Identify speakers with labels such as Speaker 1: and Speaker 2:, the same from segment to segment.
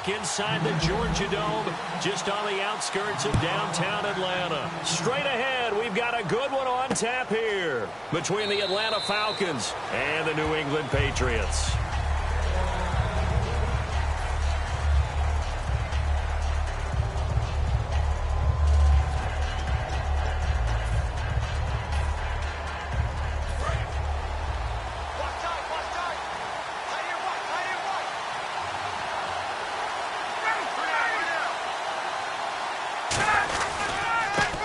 Speaker 1: look inside the Georgia Dome, just on the outskirts of downtown Atlanta. Straight ahead, we've got a good one on tap here between the Atlanta Falcons and the New England Patriots.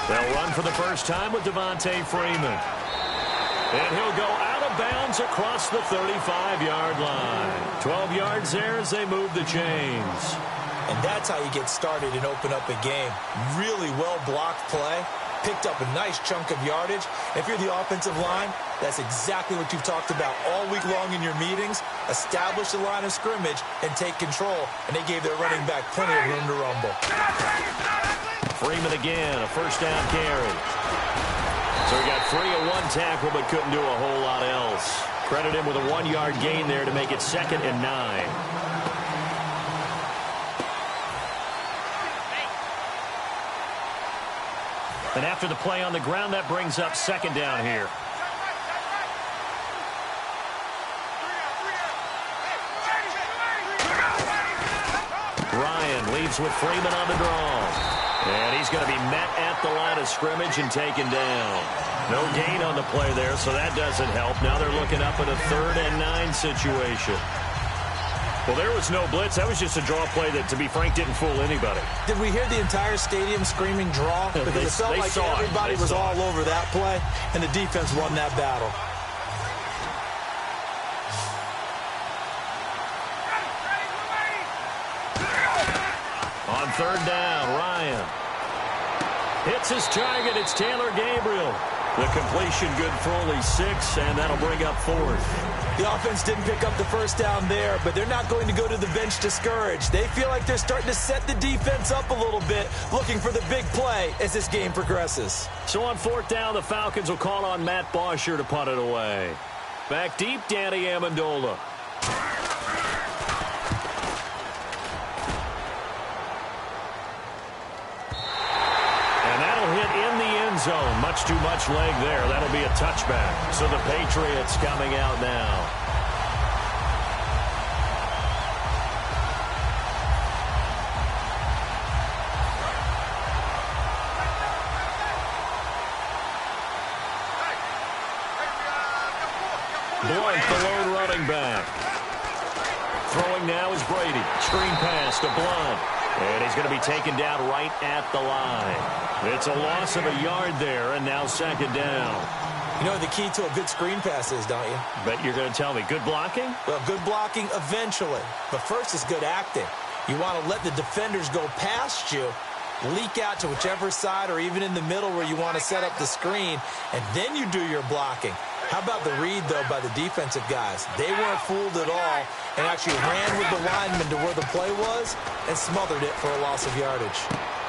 Speaker 2: They'll run for the first time with Devontae Freeman. And he'll go out of bounds across the 35-yard line. 12 yards there as they move the chains.
Speaker 3: And that's how you get started and open up a game. Really well-blocked play. Picked up a nice chunk of yardage. If you're the offensive line, that's exactly what you've talked about all week long in your meetings. Establish the line of scrimmage and take control. And they gave their running back plenty of room to rumble.
Speaker 1: Freeman again, a first down carry. So he got free of one tackle but couldn't do a whole lot else. Credit him with a 1-yard gain there to make it 2nd and 9. And after the play on the ground, that brings up 2nd down here. Ryan leads with Freeman on the draw. And he's going to be met at the line of scrimmage and taken down. No gain on the play there, so that doesn't help. Now they're looking up at a 3rd and 9 situation. Well, there was no blitz. That was just a draw play that, to be frank, didn't fool anybody.
Speaker 3: Did we hear the entire stadium screaming draw? Because it felt like everybody was all over that play, and the defense won that battle.
Speaker 1: On 3rd down, Ryan hits his target. It's Taylor Gabriel. The completion good for only 6, and that'll bring up 4th.
Speaker 3: The offense didn't pick up the first down there, but they're not going to go to the bench discouraged. They feel like they're starting to set the defense up a little bit, looking for the big play as this game progresses.
Speaker 1: So on 4th down, the Falcons will call on Matt Bosher to punt it away. Back deep, Danny Amendola. Zone. Much too much leg there. That'll be a touchback. So the Patriots coming out now. Blunt, the lone running back. Throwing now is Brady. Screen pass to Blunt. And he's going to be taken down right at the line. It's a loss of a yard there, and now 2nd down.
Speaker 3: You know what the key to a good screen pass is, don't you?
Speaker 1: Bet you're going to tell me. Good blocking?
Speaker 3: Well, good blocking eventually. But first is good acting. You want to let the defenders go past you, leak out to whichever side or even in the middle where you want to set up the screen, and then you do your blocking. How about the read, though, by the defensive guys? They weren't fooled at all and actually ran with the lineman to where the play was and smothered it for a loss of yardage.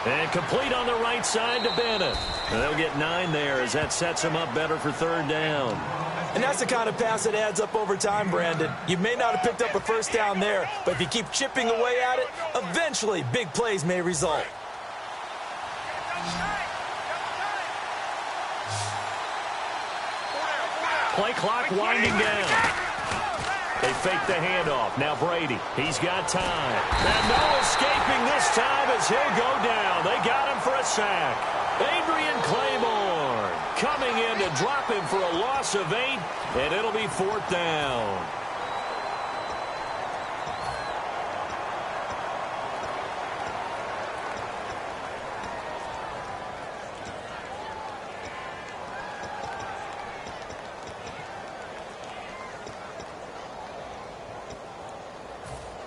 Speaker 1: And complete on the right side to Bennett. And they'll get 9 there as that sets them up better for 3rd down.
Speaker 3: And that's the kind of pass that adds up over time, Brandon. You may not have picked up a first down there, but if you keep chipping away at it, eventually big plays may result.
Speaker 1: Play clock winding down. They fake the handoff. Now Brady. He's got time. And no escaping this time as he'll go down. They got him for a sack. Adrian Claiborne coming in to drop him for a loss of 8, and it'll be 4th down.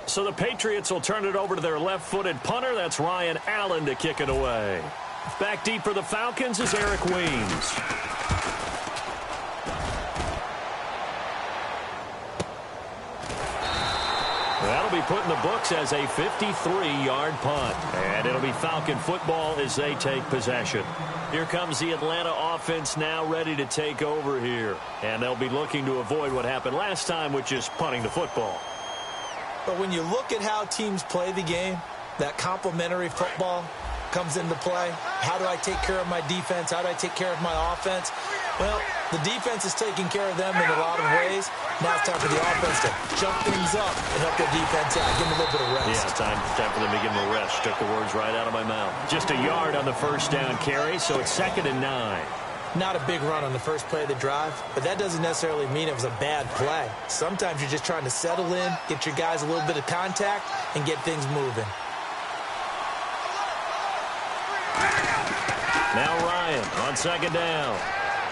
Speaker 1: So the Patriots will turn it over to their left-footed punter. That's Ryan Allen to kick it away. Back deep for the Falcons is Eric Weems. That'll be put in the books as a 53-yard punt. And it'll be Falcon football as they take possession. Here comes the Atlanta offense now ready to take over here. And they'll be looking to avoid what happened last time, which is punting the football.
Speaker 3: But when you look at how teams play the game, that complementary football comes into play. How do I take care of my defense? How do I take care of my offense? Well, the defense is taking care of them in a lot of ways. Now it's time for the offense to jump things up and help their defense out. Give them a little bit of rest.
Speaker 1: Yeah, time for them to give them a rest. Took the words right out of my mouth. Just a yard on the first down carry, so it's 2nd and 9.
Speaker 3: Not a big run on the first play of the drive, but that doesn't necessarily mean it was a bad play. Sometimes you're just trying to settle in, get your guys a little bit of contact, and get things moving.
Speaker 1: Now Ryan on 2nd down.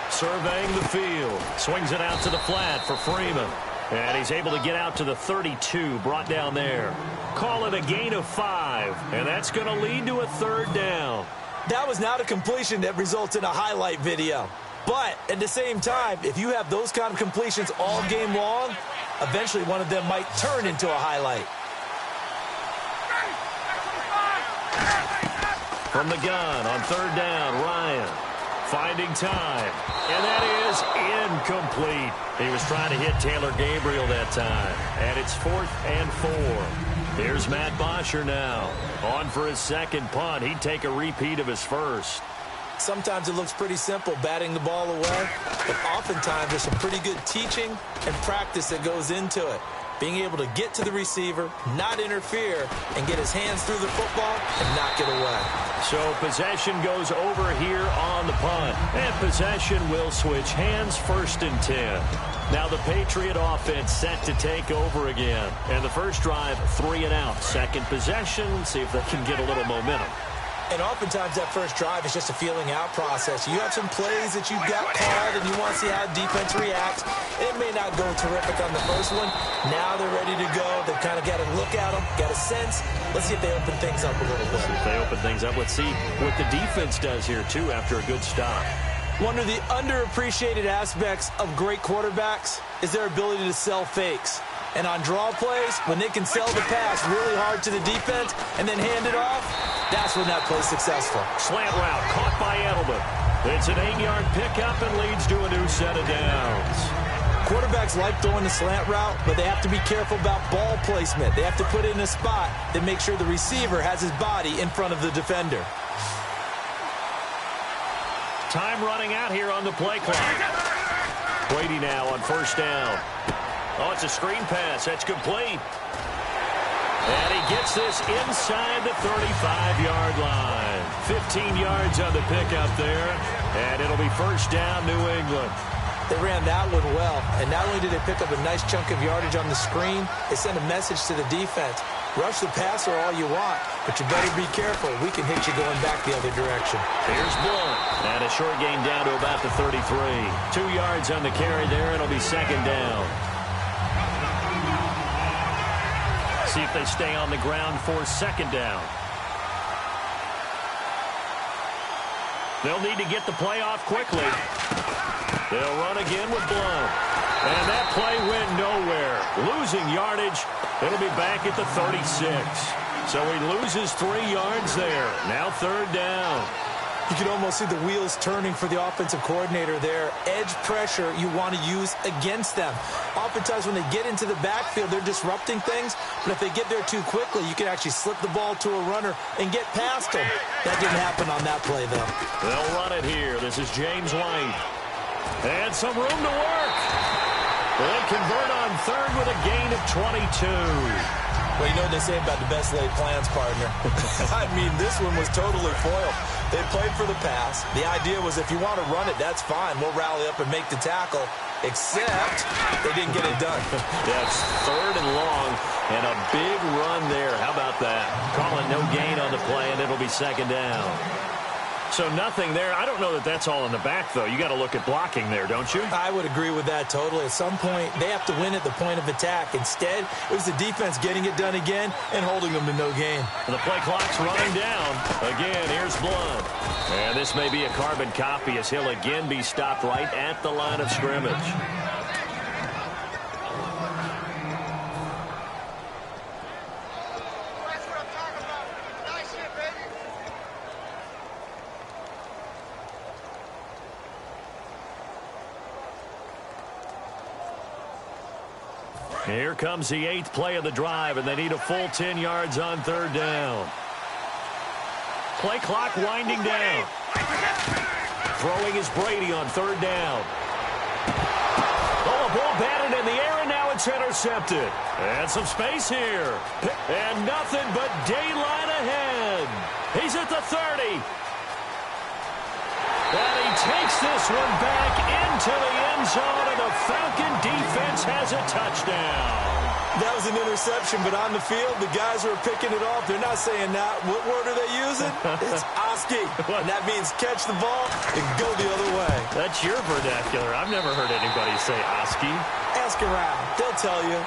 Speaker 1: Surveying the field. Swings it out to the flat for Freeman. And he's able to get out to the 32, brought down there. Call it a gain of 5, and that's going to lead to a 3rd down.
Speaker 3: That was not a completion that results in a highlight video. But at the same time, if you have those kind of completions all game long, eventually one of them might turn into a highlight.
Speaker 1: From the gun on 3rd down, Ryan finding time. And that is incomplete. He was trying to hit Taylor Gabriel that time. And it's 4th and 4. Here's Matt Bosher now. On for his 2nd punt. He'd take a repeat of his first.
Speaker 3: Sometimes it looks pretty simple, batting the ball away. But oftentimes there's some pretty good teaching and practice that goes into it. Being able to get to the receiver, not interfere, and get his hands through the football and knock it away.
Speaker 1: So possession goes over here on the punt. And possession will switch hands, 1st and 10. Now the Patriot offense set to take over again. And the first drive, 3 and out. 2nd possession, see if they can get a little momentum.
Speaker 3: And oftentimes that first drive is just a feeling out process. You have some plays that you've got called and you want to see how defense reacts. It may not go terrific on the first one. Now they're ready to go. They've kind of got to look at them, got a sense. Let's see if they open things up a little bit.
Speaker 1: If they open things up, let's see what the defense does here, too, after a good stop.
Speaker 3: One of the underappreciated aspects of great quarterbacks is their ability to sell fakes. And on draw plays, when they can sell the pass really hard to the defense and then hand it off, that's when that play's successful.
Speaker 1: Slant route caught by Edelman. It's an 8-yard pickup and leads to a new set of downs.
Speaker 3: Quarterbacks like throwing the slant route, but they have to be careful about ball placement. They have to put it in a spot that makes sure the receiver has his body in front of the defender.
Speaker 1: Time running out here on the play clock. Brady now on 1st down. Oh, it's a screen pass. That's complete. And he gets this inside the 35-yard line. 15 yards on the pickup there. And it'll be 1st down, New England.
Speaker 3: They ran that one well. And not only did they pick up a nice chunk of yardage on the screen, they sent a message to the defense. Rush the passer all you want, but you better be careful. We can hit you going back the other direction.
Speaker 1: Here's Blunt. And a short gain down to about the 33. 2 yards on the carry there. It'll be 2nd down. See if they stay on the ground for 2nd down. They'll need to get the play off quickly. They'll run again with Blunt. And that play went nowhere. Losing yardage. It'll be back at the 36. So he loses 3 yards there. Now 3rd down.
Speaker 3: You can almost see the wheels turning for the offensive coordinator there. Edge pressure you want to use against them. Oftentimes when they get into the backfield, they're disrupting things. But if they get there too quickly, you can actually slip the ball to a runner and get past them. That didn't happen on that play, though.
Speaker 1: They'll run it here. This is James White. And some room to work. They convert on 3rd with a gain of 22.
Speaker 3: Well, you know what they say about the best laid plans, partner. I mean, this one was totally foiled. They played for the pass. The idea was if you want to run it, that's fine. We'll rally up and make the tackle. Except they didn't get it done.
Speaker 1: That's 3rd and long and a big run there. How about that? Calling no gain on the play, and it'll be 2nd down. So nothing there. I don't know that that's all in the back, though. You got to look at blocking there, don't you?
Speaker 3: I would agree with that totally. At some point, they have to win at the point of attack. Instead, it was the defense getting it done again and holding them to no gain.
Speaker 1: And the play clock's running down. Again, here's Blunt. And this may be a carbon copy as he'll again be stopped right at the line of scrimmage. Here comes the 8th play of the drive, and they need a full 10 yards on 3rd down. Play clock winding down. Throwing is Brady on 3rd down. Oh, a ball batted in the air, and now it's intercepted. And some space here. And nothing but daylight ahead. He's at the 30. And he takes this one back into the end zone, and the Falcon defense has a touchdown.
Speaker 3: That was an interception, but on the field, the guys who are picking it off, they're not saying that. What word are they using? It's Oski. And that means catch the ball and go the other way.
Speaker 1: That's your vernacular. I've never heard anybody say Oski.
Speaker 3: Ask around. They'll tell you.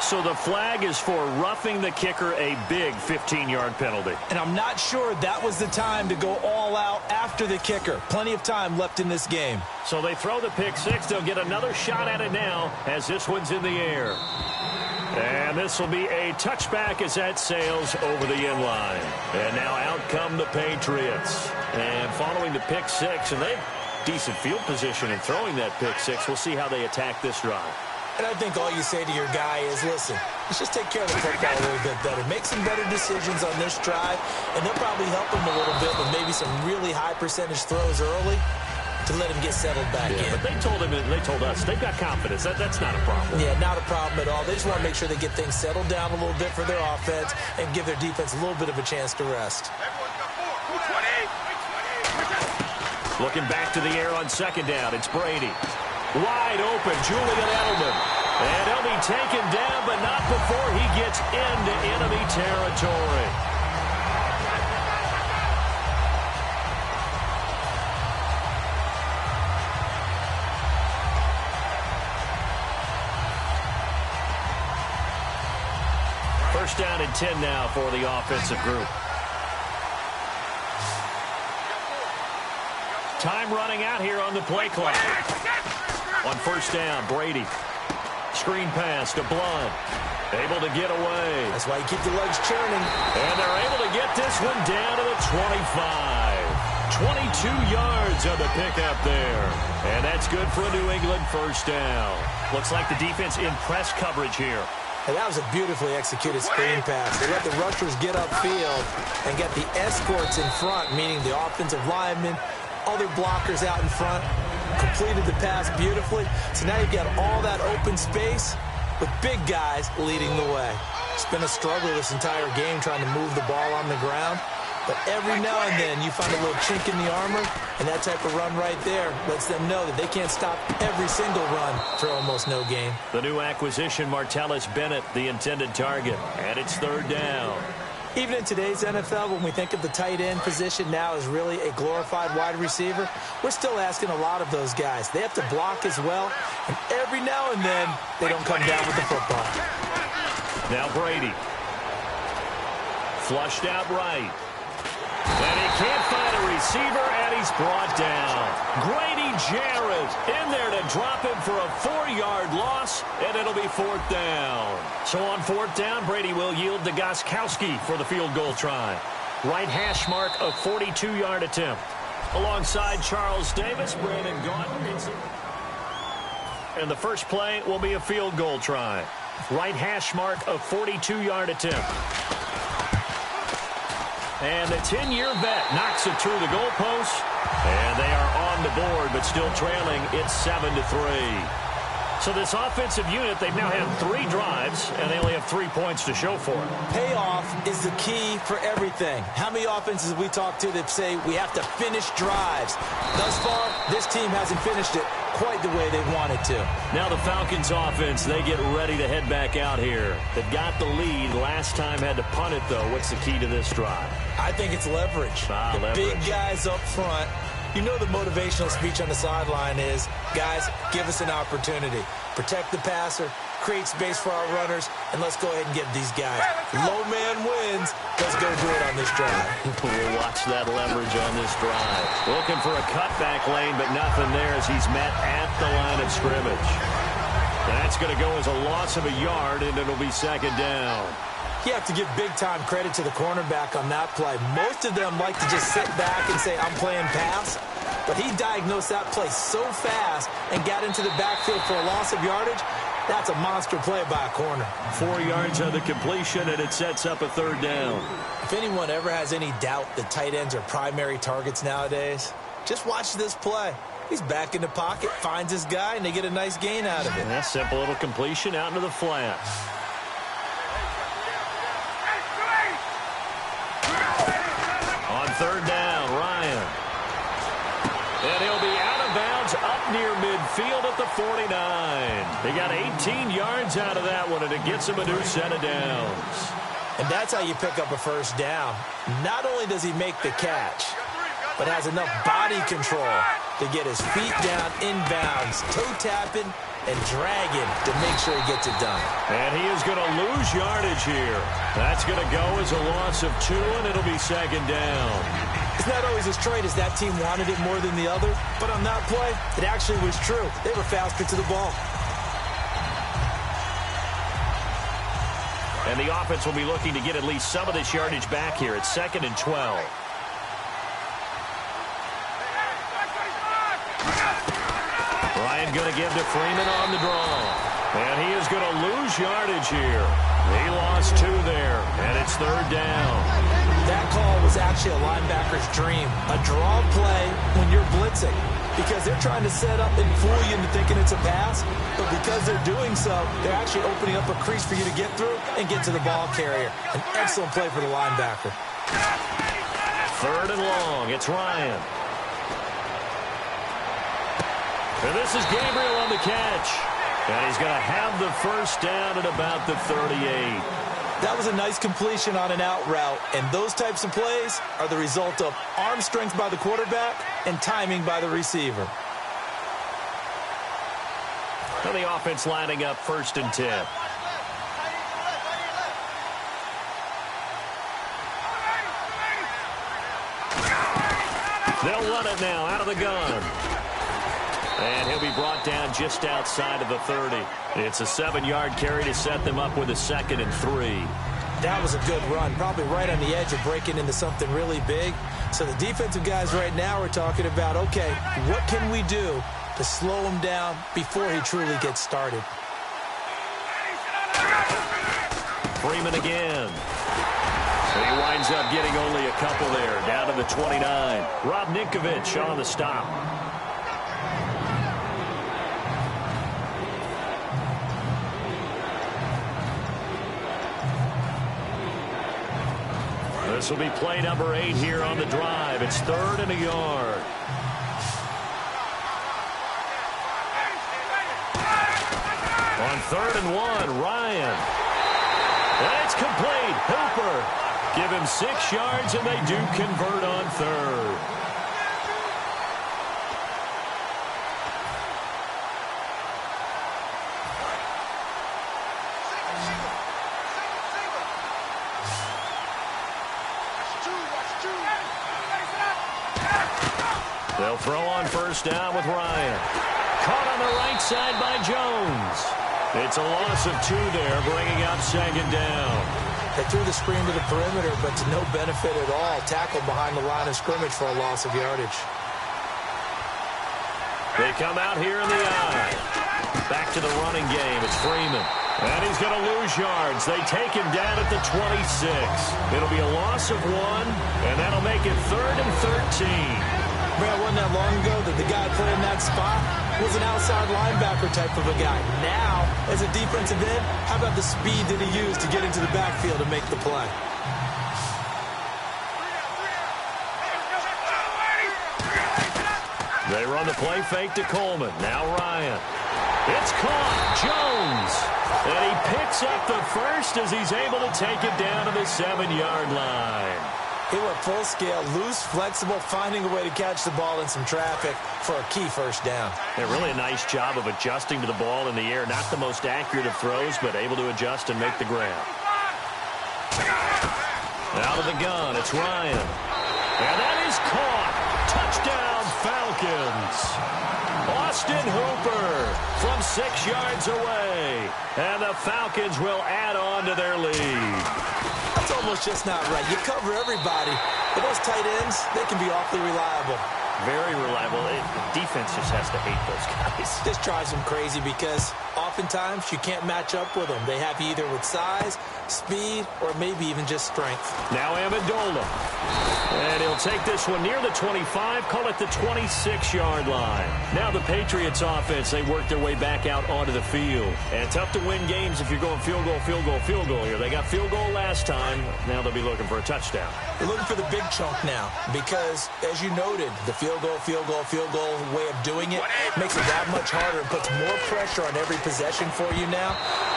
Speaker 1: So the flag is for roughing the kicker, a big 15-yard penalty.
Speaker 3: And I'm not sure that was the time to go all out after the kicker. Plenty of time left in this game.
Speaker 1: So they throw the pick six. They'll get another shot at it now as this one's in the air. And this will be a touchback as that sails over the end line. And now out come the Patriots. And following the pick six, and they have decent field position in throwing that pick six. We'll see how they attack this drive.
Speaker 3: And I think all you say to your guy is, listen, let's just take care of the football a little bit better. Make some better decisions on this drive, and they'll probably help him a little bit with maybe some really high percentage throws early to let him get settled back in.
Speaker 1: But they told us they've got confidence. That's not a problem.
Speaker 3: Yeah, not a problem at all. They just want to make sure they get things settled down a little bit for their offense and give their defense a little bit of a chance to rest.
Speaker 1: Looking back to the air on 2nd down, it's Brady. Wide open, Julian Edelman. And he'll be taken down, but not before he gets into enemy territory. First down and 10 now for the offensive group. Time running out here on the play clock. On 1st down, Brady. Screen pass to Blunt. Able to get away.
Speaker 3: That's why you keep the legs churning.
Speaker 1: And they're able to get this one down to the 25. 22 yards on the pickup there. And that's good for a New England first down. Looks like the defense in press coverage here.
Speaker 3: And that was a beautifully executed screen pass. They let the rushers get upfield and get the escorts in front, meaning the offensive linemen, other blockers out in front. Completed the pass beautifully. So now you've got all that open space with big guys leading the way. It's been a struggle this entire game trying to move the ball on the ground. But every now and then you find a little chink in the armor, and that type of run right there lets them know that they can't stop every single run for almost no gain.
Speaker 1: The new acquisition, Martellus Bennett, the intended target. And it's 3rd down.
Speaker 3: Even in today's NFL, when we think of the tight end position now as really a glorified wide receiver, we're still asking a lot of those guys. They have to block as well, and every now and then they don't come down with the football.
Speaker 1: Now Brady. Flushed out right. And he can't find a receiver, and he's brought down. Grady Jarrett in there to drop him for a 4-yard loss, and it'll be 4th down. So on 4th down, Brady will yield to Gostkowski for the field goal try. Right hash mark, a 42-yard attempt. Alongside Charles Davis, Brandon Gaudin. And the first play will be a field goal try. Right hash mark, a 42-yard attempt. And the 10-year vet knocks it through the goalpost. And they are on the board, but still trailing. It's 7-3. So this offensive unit, they've now had 3 drives, and they only have 3 points to show for it.
Speaker 3: Payoff is the key for everything. How many offenses have we talked to that say we have to finish drives? Thus far, this team hasn't finished it quite the way they wanted to.
Speaker 1: Now the Falcons offense, they get ready to head back out here. They've got the lead. Last time had to punt it, though. What's the key to this drive?
Speaker 3: I think it's leverage. The big guys up front. You know the motivational speech on the sideline is, guys, give us an opportunity. Protect the passer, create space for our runners, and let's go ahead and get these guys. Low man wins. Let's go do it on this drive.
Speaker 1: We'll watch that leverage on this drive. Looking for a cutback lane, but nothing there as he's met at the line of scrimmage. That's going to go as a loss of a yard, and it'll be 2nd down.
Speaker 3: You have to give big-time credit to the cornerback on that play. Most of them like to just sit back and say, I'm playing pass. But he diagnosed that play so fast and got into the backfield for a loss of yardage. That's a monster play by a corner.
Speaker 1: 4 yards on the completion, and it sets up a third down.
Speaker 3: If anyone ever has any doubt that tight ends are primary targets nowadays, just watch this play. He's back in the pocket, finds his guy, and they get a nice gain out of it.
Speaker 1: Yeah, simple little completion out into the flat. On third down, Ryan. And he'll be out of bounds up near midfield at the 49. He got 18 yards out of that one, and it gets him a new set of downs.
Speaker 3: And that's how you pick up a first down. Not only does he make the catch, but has enough body control to get his feet down inbounds, toe tapping, and dragging to make sure he gets it done.
Speaker 1: And he is going to lose yardage here. That's going to go as a loss of 2, and it'll be second down.
Speaker 3: It's not always as straight as that team wanted it more than the other, but on that play, it actually was true. They were faster to the ball.
Speaker 1: And the offense will be looking to get at least some of this yardage back here. It's 2nd and 12. Ryan going to give to Freeman on the draw. And he is going to lose yardage here. He lost 2 there, and it's third down.
Speaker 3: That call was actually a linebacker's dream. A draw play when you're blitzing. Because they're trying to set up and fool you into thinking it's a pass. But because they're doing so, they're actually opening up a crease for you to get through and get to the ball carrier. An excellent play for the linebacker.
Speaker 1: Third and long. It's Ryan. And this is Gabriel on the catch. And he's going to have the first down at about the 38.
Speaker 3: That was a nice completion on an out route, and those types of plays are the result of arm strength by the quarterback and timing by the receiver.
Speaker 1: And the offense lining up 1st and 10. They'll run it now out of the gun. And he'll be brought down just outside of the 30. It's a 7-yard carry to set them up with a 2nd and 3.
Speaker 3: That was a good run, probably right on the edge of breaking into something really big. So the defensive guys right now are talking about, okay, what can we do to slow him down before he truly gets started?
Speaker 1: Freeman again. And he winds up getting only a couple there, down to the 29. Rob Ninkovich on the stop. This will be play number 8 here on the drive. It's 3rd and a yard. On 3rd and 1, Ryan. And it's complete. Hooper. Give him 6 yards, and they do convert on 3rd. They'll throw on 1st down with Ryan. Caught on the right side by Jones. It's a loss of 2 there, bringing up 2nd down.
Speaker 3: They threw the screen to the perimeter, but to no benefit at all. Tackled behind the line of scrimmage for a loss of yardage.
Speaker 1: They come out here in the eye. Back to the running game. It's Freeman. And he's going to lose yards. They take him down at the 26. It'll be a loss of 1, and that'll make it 3rd and 13.
Speaker 3: Man, it wasn't that long ago that the guy playing that spot was an outside linebacker type of a guy. Now, as a defensive end, how about the speed that he used to get into the backfield and make the play?
Speaker 1: They run the play fake to Coleman. Now Ryan. It's caught. Jones. And he picks up the first as he's able to take it down to the 7-yard line.
Speaker 3: He went full scale, loose, flexible, finding a way to catch the ball in some traffic for a key first down.
Speaker 1: Yeah, really a nice job of adjusting to the ball in the air. Not the most accurate of throws, but able to adjust and make the grab. Out of the gun, it's Ryan. And that is caught. Touchdown, Falcons. Austin Hooper from 6 yards away. And the Falcons will add on to their lead.
Speaker 3: That's almost just not right. You cover everybody, but those tight ends, they can be awfully reliable.
Speaker 1: Very reliable. The defense just has to hate those guys.
Speaker 3: This drives them crazy because oftentimes you can't match up with them. They have you either with size, speed, or maybe even just strength.
Speaker 1: Now Amendola. And he'll take this one near the 25, call it the 26-yard line. Now the Patriots offense, they work their way back out onto the field. And tough to win games if you're going field goal, field goal, field goal here. They got field goal last time. Now they'll be looking for a touchdown.
Speaker 3: They're looking for the big chunk now because, as you noted, the field goal way of doing it makes it that much harder and puts more pressure on every possession for you now.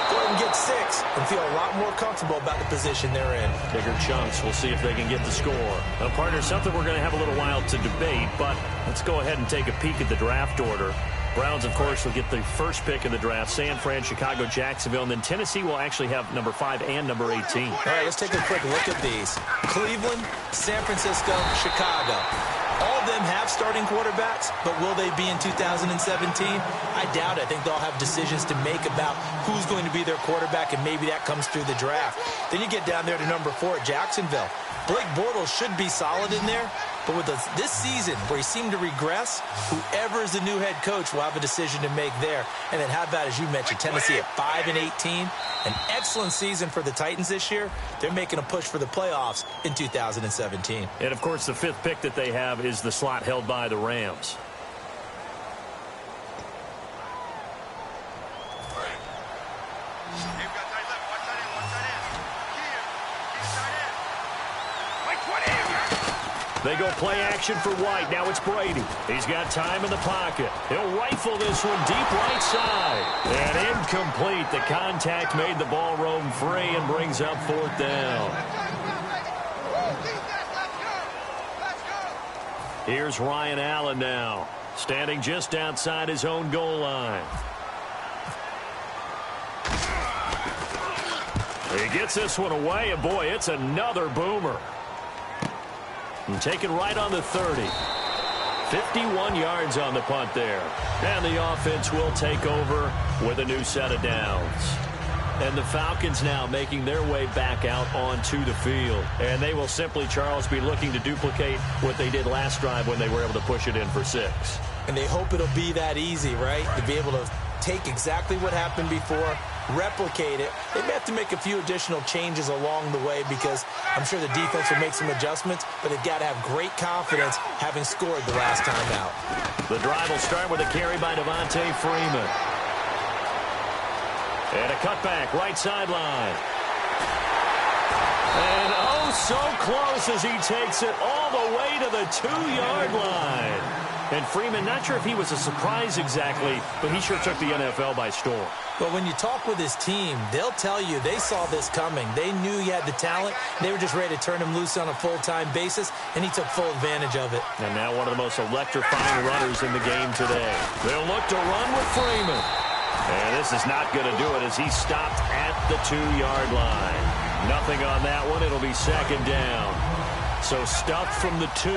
Speaker 3: Go ahead and get 6 and feel a lot more comfortable about the position they're in.
Speaker 1: Bigger chunks. We'll see if they can get the score. Now, partner, something we're going to have a little while to debate, but let's go ahead and take a peek at the draft order. Browns, of course, will get the first pick in the draft. San Fran, Chicago, Jacksonville, and then Tennessee will actually have number 5 and number 18.
Speaker 3: All right, let's take a quick look at these. Cleveland, San Francisco, Chicago. All of them have starting quarterbacks, but will they be in 2017? I doubt it. I think they'll have decisions to make about who's going to be their quarterback, and maybe that comes through the draft. Then you get down there to number 4 at Jacksonville. Blake Bortles should be solid in there, but with this season where he seemed to regress, whoever is the new head coach will have a decision to make there. And then how about, as you mentioned, Tennessee at 5-18? An excellent season for the Titans this year. They're making a push for the playoffs in 2017.
Speaker 1: And, of course, the 5th pick that they have is the slot held by the Rams. They go play action for White. Now it's Brady. He's got time in the pocket. He'll rifle this one deep right side. And incomplete. The contact made the ball roam free and brings up 4th down. Here's Ryan Allen now, standing just outside his own goal line. He gets this one away, and boy, it's another boomer. And taken right on the 30. 51 yards on the punt there. And the offense will take over with a new set of downs. And the Falcons now making their way back out onto the field. And they will simply, Charles, be looking to duplicate what they did last drive when they were able to push it in for 6.
Speaker 3: And they hope it'll be that easy, right? To be able to take exactly what happened before, replicate it. They may have to make a few additional changes along the way because I'm sure the defense will make some adjustments, but they've got to have great confidence having scored the last time out.
Speaker 1: The drive will start with a carry by Devontae Freeman. And a cutback, right sideline. And oh, so close as he takes it all the way to the 2-yard line. And Freeman, not sure if he was a surprise exactly, but he sure took the NFL by storm.
Speaker 3: But when you talk with his team, they'll tell you they saw this coming. They knew he had the talent. They were just ready to turn him loose on a full-time basis, and he took full advantage of it.
Speaker 1: And now one of the most electrifying runners in the game today. They'll look to run with Freeman. And this is not going to do it as he stopped at the 2-yard line. Nothing on that one. It'll be 2nd down. So stuffed from the 2,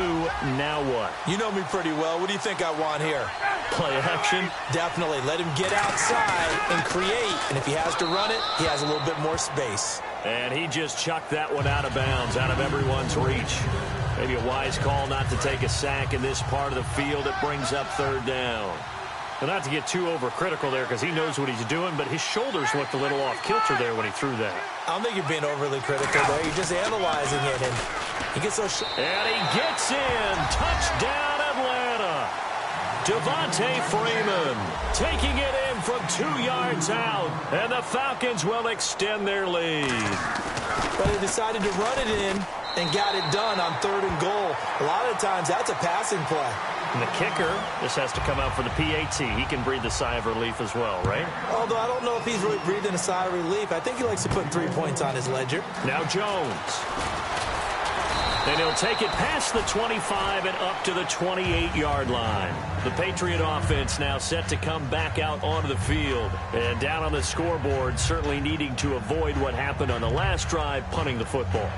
Speaker 1: now what?
Speaker 3: You know me pretty well. What do you think I want here?
Speaker 1: Play action?
Speaker 3: Definitely. Let him get outside and create. And if he has to run it, he has a little bit more space.
Speaker 1: And he just chucked that one out of bounds, out of everyone's reach. Maybe a wise call not to take a sack in this part of the field. It brings up 3rd down. Well, not to get too overcritical there because he knows what he's doing, but his shoulders looked a little off kilter there when he threw that.
Speaker 3: I don't think you're being overly critical there. You're just analyzing it, and he gets those.
Speaker 1: And he gets in. Touchdown, Atlanta. Devontae Freeman taking it in from 2 yards out, and the Falcons will extend their lead.
Speaker 3: But they decided to run it in and got it done on 3rd and goal. A lot of times, that's a passing play.
Speaker 1: And the kicker, this has to come out for the PAT. He can breathe a sigh of relief as well, right?
Speaker 3: Although I don't know if he's really breathing a sigh of relief. I think he likes to put 3 points on his ledger.
Speaker 1: Now Jones. And he'll take it past the 25 and up to the 28-yard line. The Patriot offense now set to come back out onto the field. And down on the scoreboard, certainly needing to avoid what happened on the last drive, punting the football.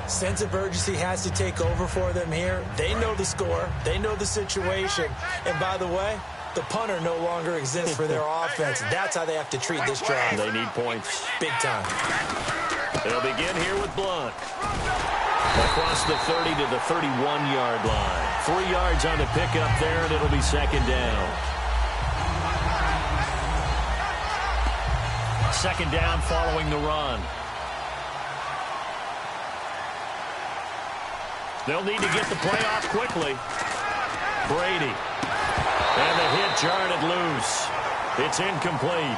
Speaker 3: Sense of urgency has to take over for them here. They know the score. They know the situation. And by the way, the punter no longer exists for their offense. That's how they have to treat this drive.
Speaker 1: They need points.
Speaker 3: Big time.
Speaker 1: They'll begin here with Blunt. Across the 30 to the 31-yard line. 3 yards on the pickup there, and it'll be 2nd down. second down following the run. They'll need to get the play off quickly. Brady. And the hit jarred it loose. It's incomplete.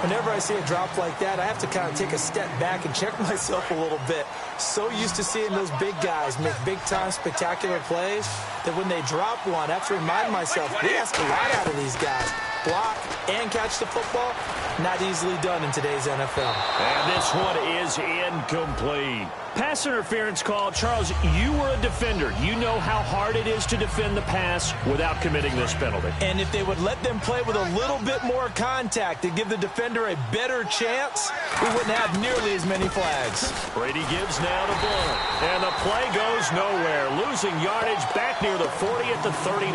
Speaker 3: Whenever I see a drop like that, I have to kind of take a step back and check myself a little bit. So used to seeing those big guys make big-time spectacular plays that when they drop one, I have to remind myself, we ask a lot out of these guys. Block and catch the football, not easily done in today's NFL.
Speaker 1: And this one is incomplete. Pass interference call. Charles, you were a defender. You know how hard it is to defend the pass without committing this penalty.
Speaker 3: And if they would let them play with a little bit more contact and give the defender a better chance, we wouldn't have nearly as many flags.
Speaker 1: Brady gives now to Blunt. And the play goes nowhere. Losing yardage back near the 40 at the 39.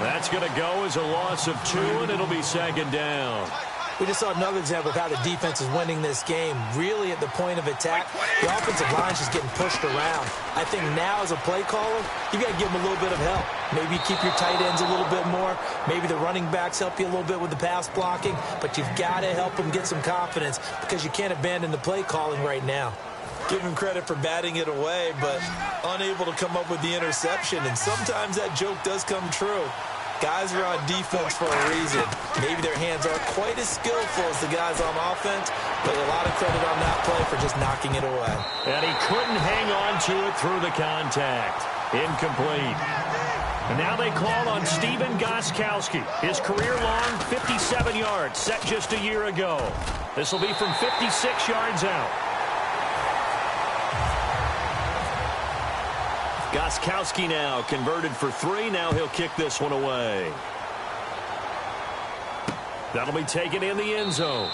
Speaker 1: That's going to go as a loss of 2, and it'll be second down.
Speaker 3: We just saw another example of how the defense is winning this game. Really at the point of attack, the offensive line's just getting pushed around. I think now as a play caller, you got to give them a little bit of help. Maybe keep your tight ends a little bit more. Maybe the running backs help you a little bit with the pass blocking. But you've got to help them get some confidence because you can't abandon the play calling right now. Give him credit for batting it away, but unable to come up with the interception. And sometimes that joke does come true. Guys are on defense for a reason. Maybe their hands aren't quite as skillful as the guys on offense, but a lot of credit on that play for just knocking it away.
Speaker 1: And he couldn't hang on to it through the contact. Incomplete. And now they call on Stephen Gostkowski. His career-long 57 yards set just a year ago. This will be from 56 yards out. Gostkowski now converted for 3. Now he'll kick this one away. That'll be taken in the end zone.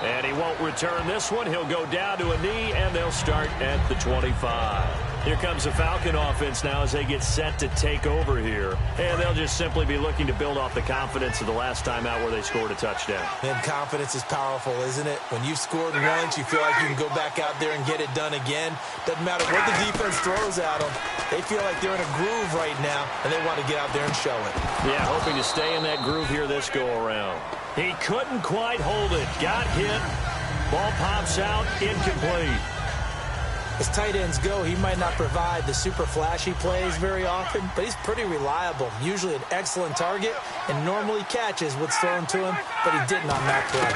Speaker 1: And he won't return this one. He'll go down to a knee, and they'll start at the 25. Here comes the Falcon offense now as they get set to take over here. And they'll just simply be looking to build off the confidence of the last time out where they scored a touchdown.
Speaker 3: And confidence is powerful, isn't it? When you've scored once, you feel like you can go back out there and get it done again. Doesn't matter what the defense throws at them. They feel like they're in a groove right now, and they want to get out there and show it.
Speaker 1: Yeah, hoping to stay in that groove here this go-around. He couldn't quite hold it. Got hit. Ball pops out. Incomplete.
Speaker 3: As tight ends go, he might not provide the super flashy plays very often, but he's pretty reliable. Usually an excellent target and normally catches what's thrown to him, but he didn't on that play.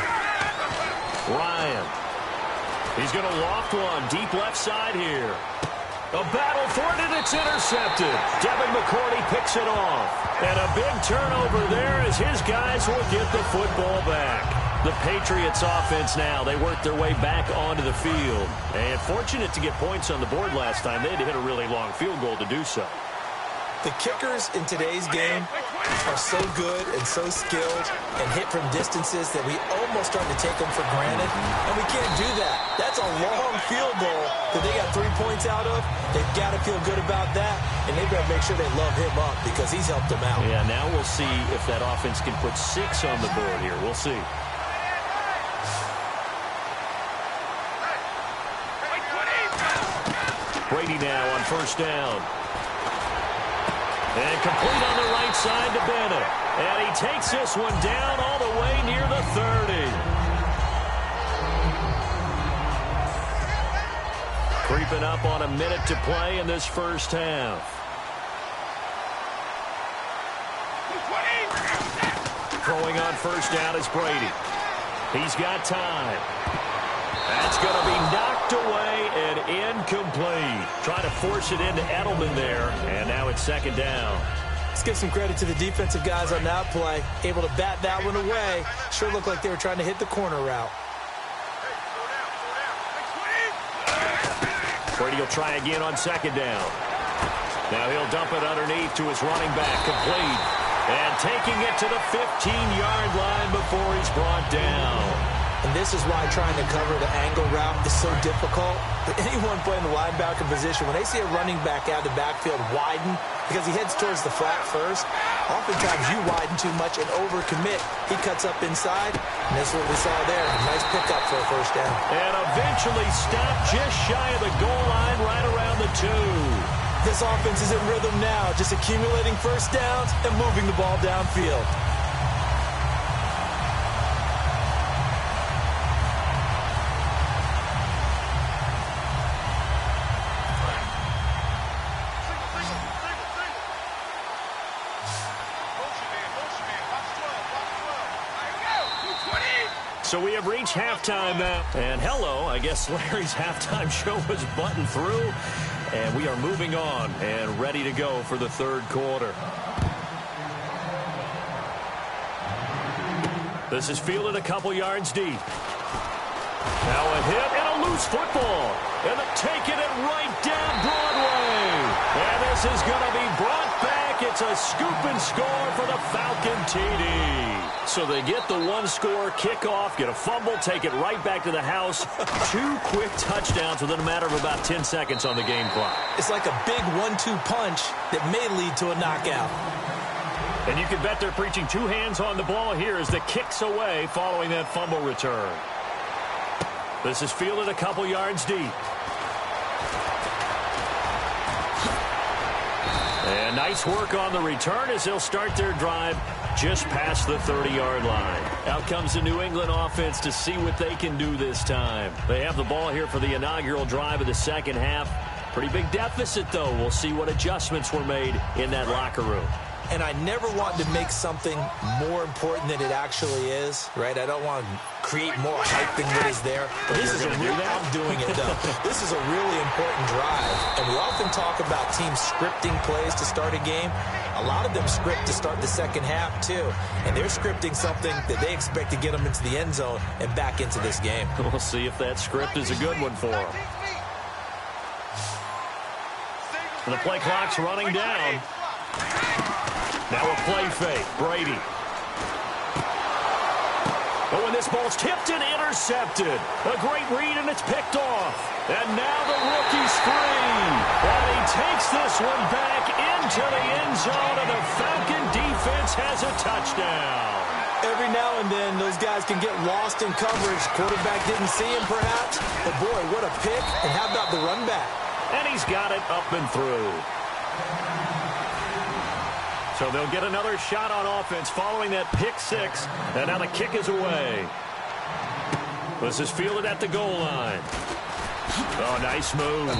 Speaker 1: Ryan. He's going to loft one deep left side here. A battle for it, and it's intercepted. Devin McCourty picks it off. And a big turnover there as his guys will get the football back. The Patriots offense now, they work their way back onto the field. And fortunate to get points on the board last time. They had to hit a really long field goal to do so.
Speaker 3: The kickers in today's game are so good and so skilled and hit from distances that we almost start to take them for granted. And we can't do that. That's a long field goal that they got 3 points out of. They've got to feel good about that, and they've got to make sure they love him up because he's helped them out.
Speaker 1: Yeah, now we'll see if that offense can put 6 on the board here. We'll see. Brady now on first down. And complete on the right side to Bennett. And he takes this one down all the way near the 30. Creeping up on a minute to play in this first half. Throwing on first down is Brady. He's got time. That's going to be knocked away and incomplete. Trying to force it into Edelman there, and now it's second down.
Speaker 3: Let's give some credit to the defensive guys on that play. Able to bat that one away. Sure looked like they were trying to hit the corner route.
Speaker 1: Brady will try again on second down. Now he'll dump it underneath to his running back, complete. And taking it to the 15-yard line before he's brought down.
Speaker 3: And this is why trying to cover the angle route is so difficult. But anyone playing the linebacker position, when they see a running back out of the backfield widen, because he heads towards the flat first, oftentimes you widen too much and overcommit. He cuts up inside, and that's what we saw there. Nice pickup for a first down.
Speaker 1: And eventually stopped just shy of the goal line right around the 2.
Speaker 3: This offense is in rhythm now, just accumulating first downs and moving the ball downfield.
Speaker 1: So we have reached halftime now. And hello, I guess Larry's halftime show was buttoned through. And we are moving on and ready to go for the third quarter. This is fielded a couple yards deep. Now a hit and a loose football. And they're taking it right down Broadway. And this is going to be brought back. It's a scoop and score for the Falcon TD. So they get the one-score kickoff, get a fumble, take it right back to the house. 2 quick touchdowns within a matter of about 10 seconds on the game clock.
Speaker 3: It's like a big 1-2 punch that may lead to a knockout.
Speaker 1: And you can bet they're preaching 2 hands on the ball here as the kick's away following that fumble return. This is fielded a couple yards deep. And nice work on the return as they'll start their drive just past the 30-yard line. Out comes the New England offense to see what they can do this time. They have the ball here for the inaugural drive of the second half. Pretty big deficit, though. We'll see what adjustments were made in that locker room.
Speaker 3: And I never want to make something more important than it actually is, right? I don't want to create more hype than what is there. But this is a real, I'm doing it, though. This is a really important drive. And we often talk about teams scripting plays to start a game. A lot of them script to start the second half, too. And they're scripting something that they expect to get them into the end zone and back into this game.
Speaker 1: We'll see if that script is a good one for them. And the play clock's running down. Now a play fake. Brady. Oh, and this ball's tipped and intercepted. A great read, and it's picked off. And now the rookie's free. And he takes this one back into the end zone, and the Falcon defense has a touchdown.
Speaker 3: Every now and then, those guys can get lost in coverage. Quarterback didn't see him, perhaps. But, boy, what a pick. And how about the run back?
Speaker 1: And he's got it up and through. So they'll get another shot on offense following that pick six. And now the kick is away. This is fielded at the goal line. Oh, nice move.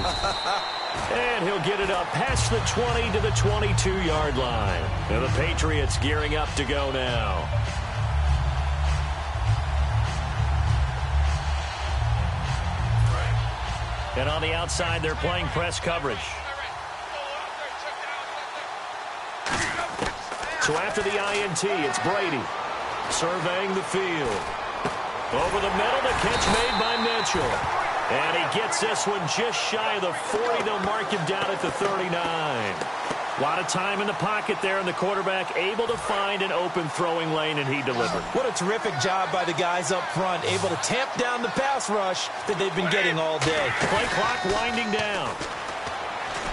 Speaker 1: And he'll get it up past the 20 to the 22-yard line. And the Patriots gearing up to go now. And on the outside, they're playing press coverage. So after the INT, it's Brady surveying the field. Over the middle, the catch made by Mitchell. And he gets this one just shy of the 40. They'll mark him down at the 39. A lot of time in the pocket there, and the quarterback able to find an open throwing lane, and he delivered.
Speaker 3: What a terrific job by the guys up front, able to tamp down the pass rush that they've been getting all day.
Speaker 1: Play clock winding down.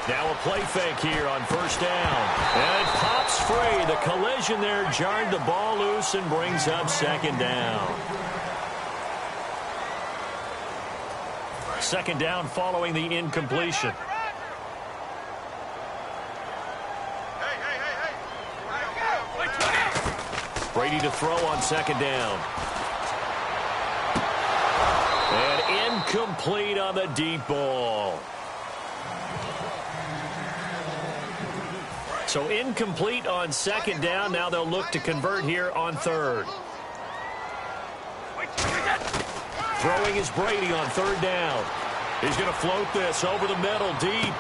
Speaker 1: Now a play fake here on first down. And it pops free. The collision there jarred the ball loose and brings up second down. Second down following the incompletion. Brady to throw on second down. And incomplete on the deep ball. So incomplete on second down. Now they'll look to convert here on third. Throwing is Brady on third down. He's going to float this over the middle deep.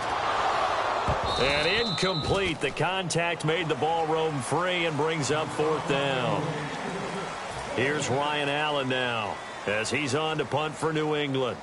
Speaker 1: And incomplete. The contact made the ball roam free and brings up fourth down. Here's Ryan Allen now as he's on to punt for New England.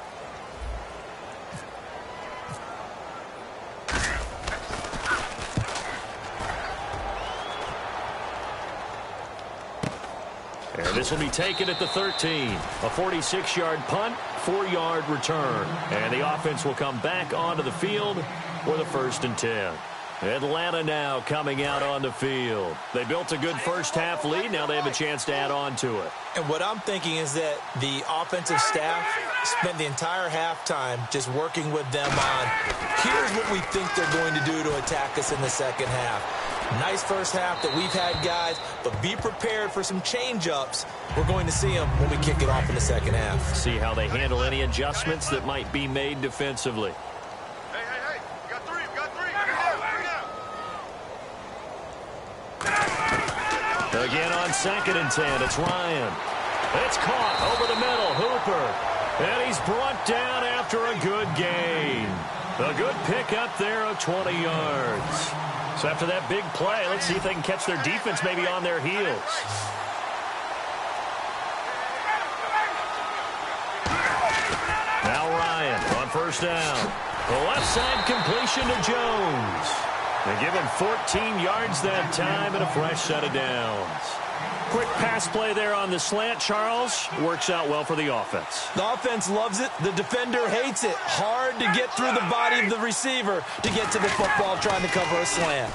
Speaker 1: And this will be taken at the 13. A 46-yard punt, 4-yard return. And the offense will come back onto the field for the 1st and 10. Atlanta now coming out on the field. They built a good first-half lead. Now they have a chance to add on to it.
Speaker 3: And what I'm thinking is that the offensive staff spent the entire halftime just working with them on, here's what we think they're going to do to attack us in the second half. Nice first half that we've had, guys, but be prepared for some change-ups. We're going to see them when we kick it off in the second half.
Speaker 1: See how they handle any adjustments that might be made defensively.
Speaker 2: Hey. We got three.
Speaker 1: Again on 2nd and 10, it's Ryan. It's caught over the middle. Hooper. And he's brought down after a good gain. A good pickup there of 20 yards. So after that big play, let's see if they can catch their defense maybe on their heels. Now Ryan on first down. The left side completion to Jones. They give him 14 yards that time and a fresh set of downs. Quick pass play there on the slant, Charles. Works out well for the offense.
Speaker 3: The offense loves it. The defender hates it. Hard to get through the body of the receiver to get to the football trying to cover a slant.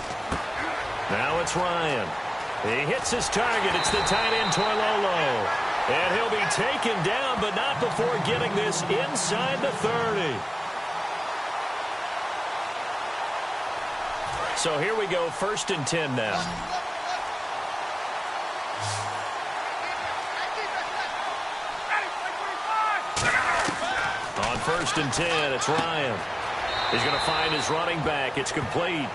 Speaker 1: Now it's Ryan. He hits his target. It's the tight end, Toilolo. And he'll be taken down, but not before getting this inside the 30. So here we go, 1st and 10 now. On 1st and 10, it's Ryan. He's going to find his running back. It's complete.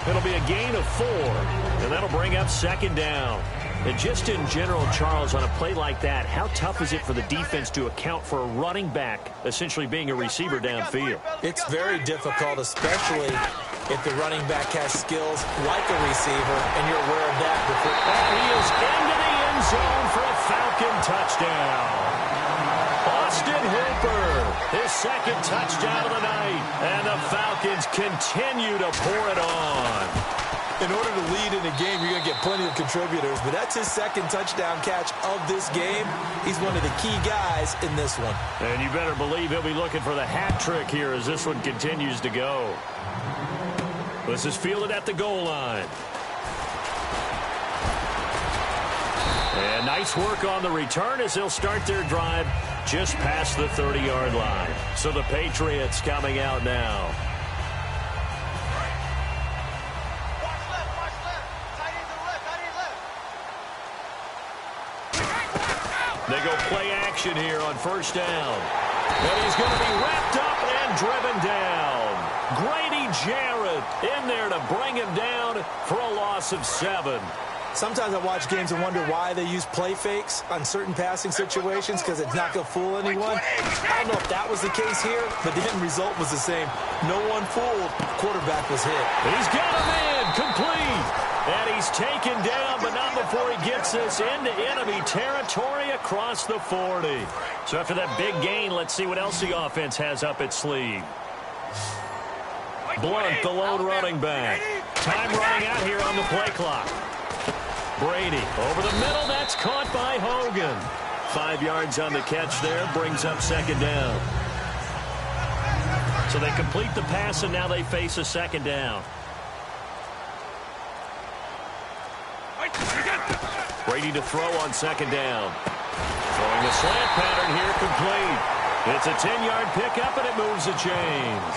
Speaker 1: It'll be a gain of 4, and that'll bring up 2nd down. And just in general, Charles, on a play like that, how tough is it for the defense to account for a running back essentially being a receiver downfield?
Speaker 3: It's very difficult, especially if the running back has skills like a receiver, and you're aware of that.
Speaker 1: And he is into the end zone for a Falcon touchdown. Austin Hooper, his 2nd touchdown of the night, and the Falcons continue to pour it on.
Speaker 3: In order to lead in a game, you're going to get plenty of contributors, but that's his 2nd touchdown catch of this game. He's one of the key guys in this one.
Speaker 1: And you better believe he'll be looking for the hat trick here as this one continues to go. This is fielded at the goal line. And nice work on the return as they'll start their drive just past the 30-yard line. So the Patriots coming out now. They go play action here on 1st down. And he's going to be wrapped up and driven down. Grady Jarrett in there to bring him down for a loss of 7.
Speaker 3: Sometimes I watch games and wonder why they use play fakes on certain passing situations because it's not going to fool anyone. I don't know if that was the case here, but the end result was the same. No one fooled. Quarterback was hit.
Speaker 1: He's got him in. Complete. And he's taken down, but not before he gets this into enemy territory across the 40. So after that big gain, let's see what else the offense has up its sleeve. Blunt, the lone running back. Time running out here on the play clock. Brady over the middle. That's caught by Hogan. 5 yards on the catch there. Brings up 2nd down. So they complete the pass, and now they face a 2nd down. Brady to throw on 2nd down. Throwing the slant pattern here, complete. It's a 10-yard pickup, and it moves the chains.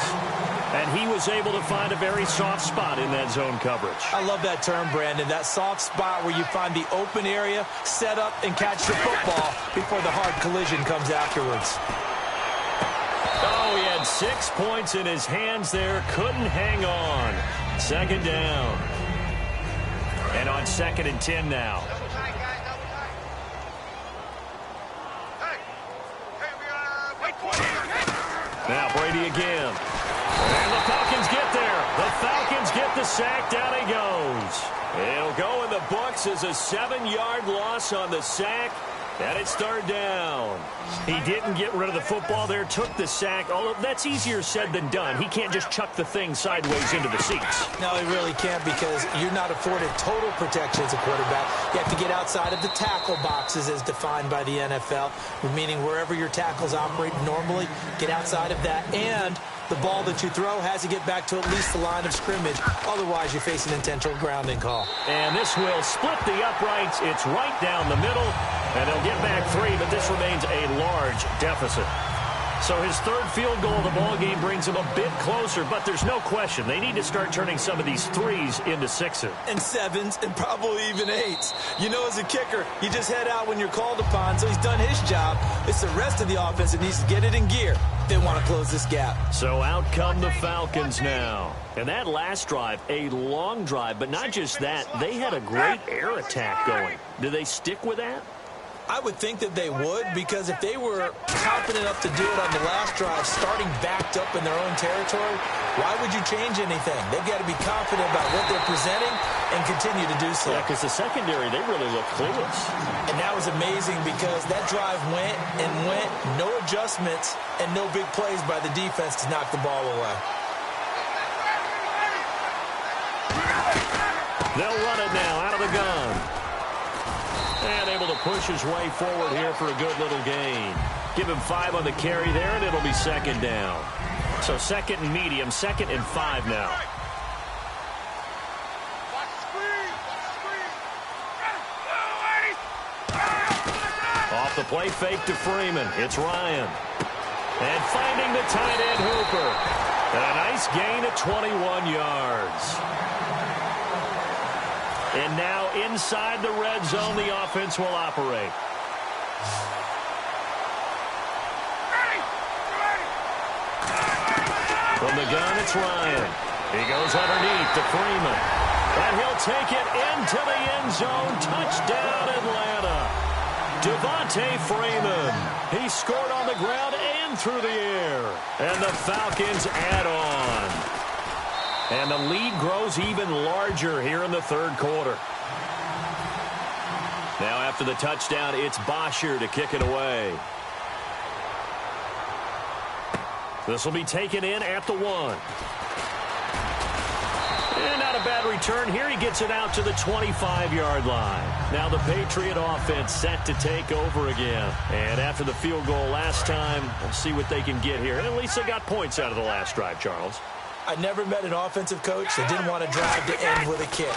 Speaker 1: And he was able to find a very soft spot in that zone coverage.
Speaker 3: I love that term, Brandon. That soft spot where you find the open area, set up, and catch the football before the hard collision comes afterwards.
Speaker 1: Oh, he had 6 points in his hands there. Couldn't hang on. 2nd down. And on 2nd and 10 now. Now Brady again. And the Falcons get there. The Falcons get the sack. Down he goes. It'll go in the books as a 7-yard loss on the sack. And it's 3rd down. He didn't get rid of the football there, took the sack. Although that's easier said than done. He can't just chuck the thing sideways into the seats.
Speaker 3: No, he really can't because you're not afforded total protection as a quarterback. You have to get outside of the tackle boxes as defined by the NFL, meaning wherever your tackles operate normally, get outside of that. And the ball that you throw has to get back to at least the line of scrimmage. Otherwise, you face an intentional grounding call.
Speaker 1: And this will split the uprights. It's right down the middle. And they'll get back 3, but this remains a large deficit. So his 3rd field goal of the ballgame brings him a bit closer, but there's no question they need to start turning some of these 3s into 6s.
Speaker 3: And 7s, and probably even 8s. You know, as a kicker, you just head out when you're called upon, so he's done his job. It's the rest of the offense that needs to get it in gear if they want to close this gap.
Speaker 1: So out come the Falcons now. And that last drive, a long drive, but not just that, they had a great air attack going. Do they stick with that?
Speaker 3: I would think that they would, because if they were confident enough to do it on the last drive, starting backed up in their own territory, why would you change anything? They've got to be confident about what they're presenting and continue to do so.
Speaker 2: Yeah, because the secondary, they really look clueless.
Speaker 3: And that was amazing because that drive went and went, no adjustments, and no big plays by the defense to knock the ball away.
Speaker 1: They'll run it now out of the gun. And able to push his way forward here for a good little gain. Give him 5 on the carry there, and it'll be second down. So second and medium, 2nd and 5 now. Off the play fake to Freeman. It's Ryan. And finding the tight end Hooper. And a nice gain at 21 yards. And now inside the red zone, the offense will operate. From the gun, it's Ryan. He goes underneath to Freeman. And he'll take it into the end zone. Touchdown, Atlanta. Devontae Freeman. He scored on the ground and through the air. And the Falcons add on. And the lead grows even larger here in the third quarter. Now after the touchdown, it's Bosher to kick it away. This will be taken in at the 1. And not a bad return here. He gets it out to the 25-yard line. Now the Patriot offense set to take over again. And after the field goal last time, we'll see what they can get here. And at least they got points out of the last drive, Charles.
Speaker 3: I never met an offensive coach that didn't want to drive to end with a kick.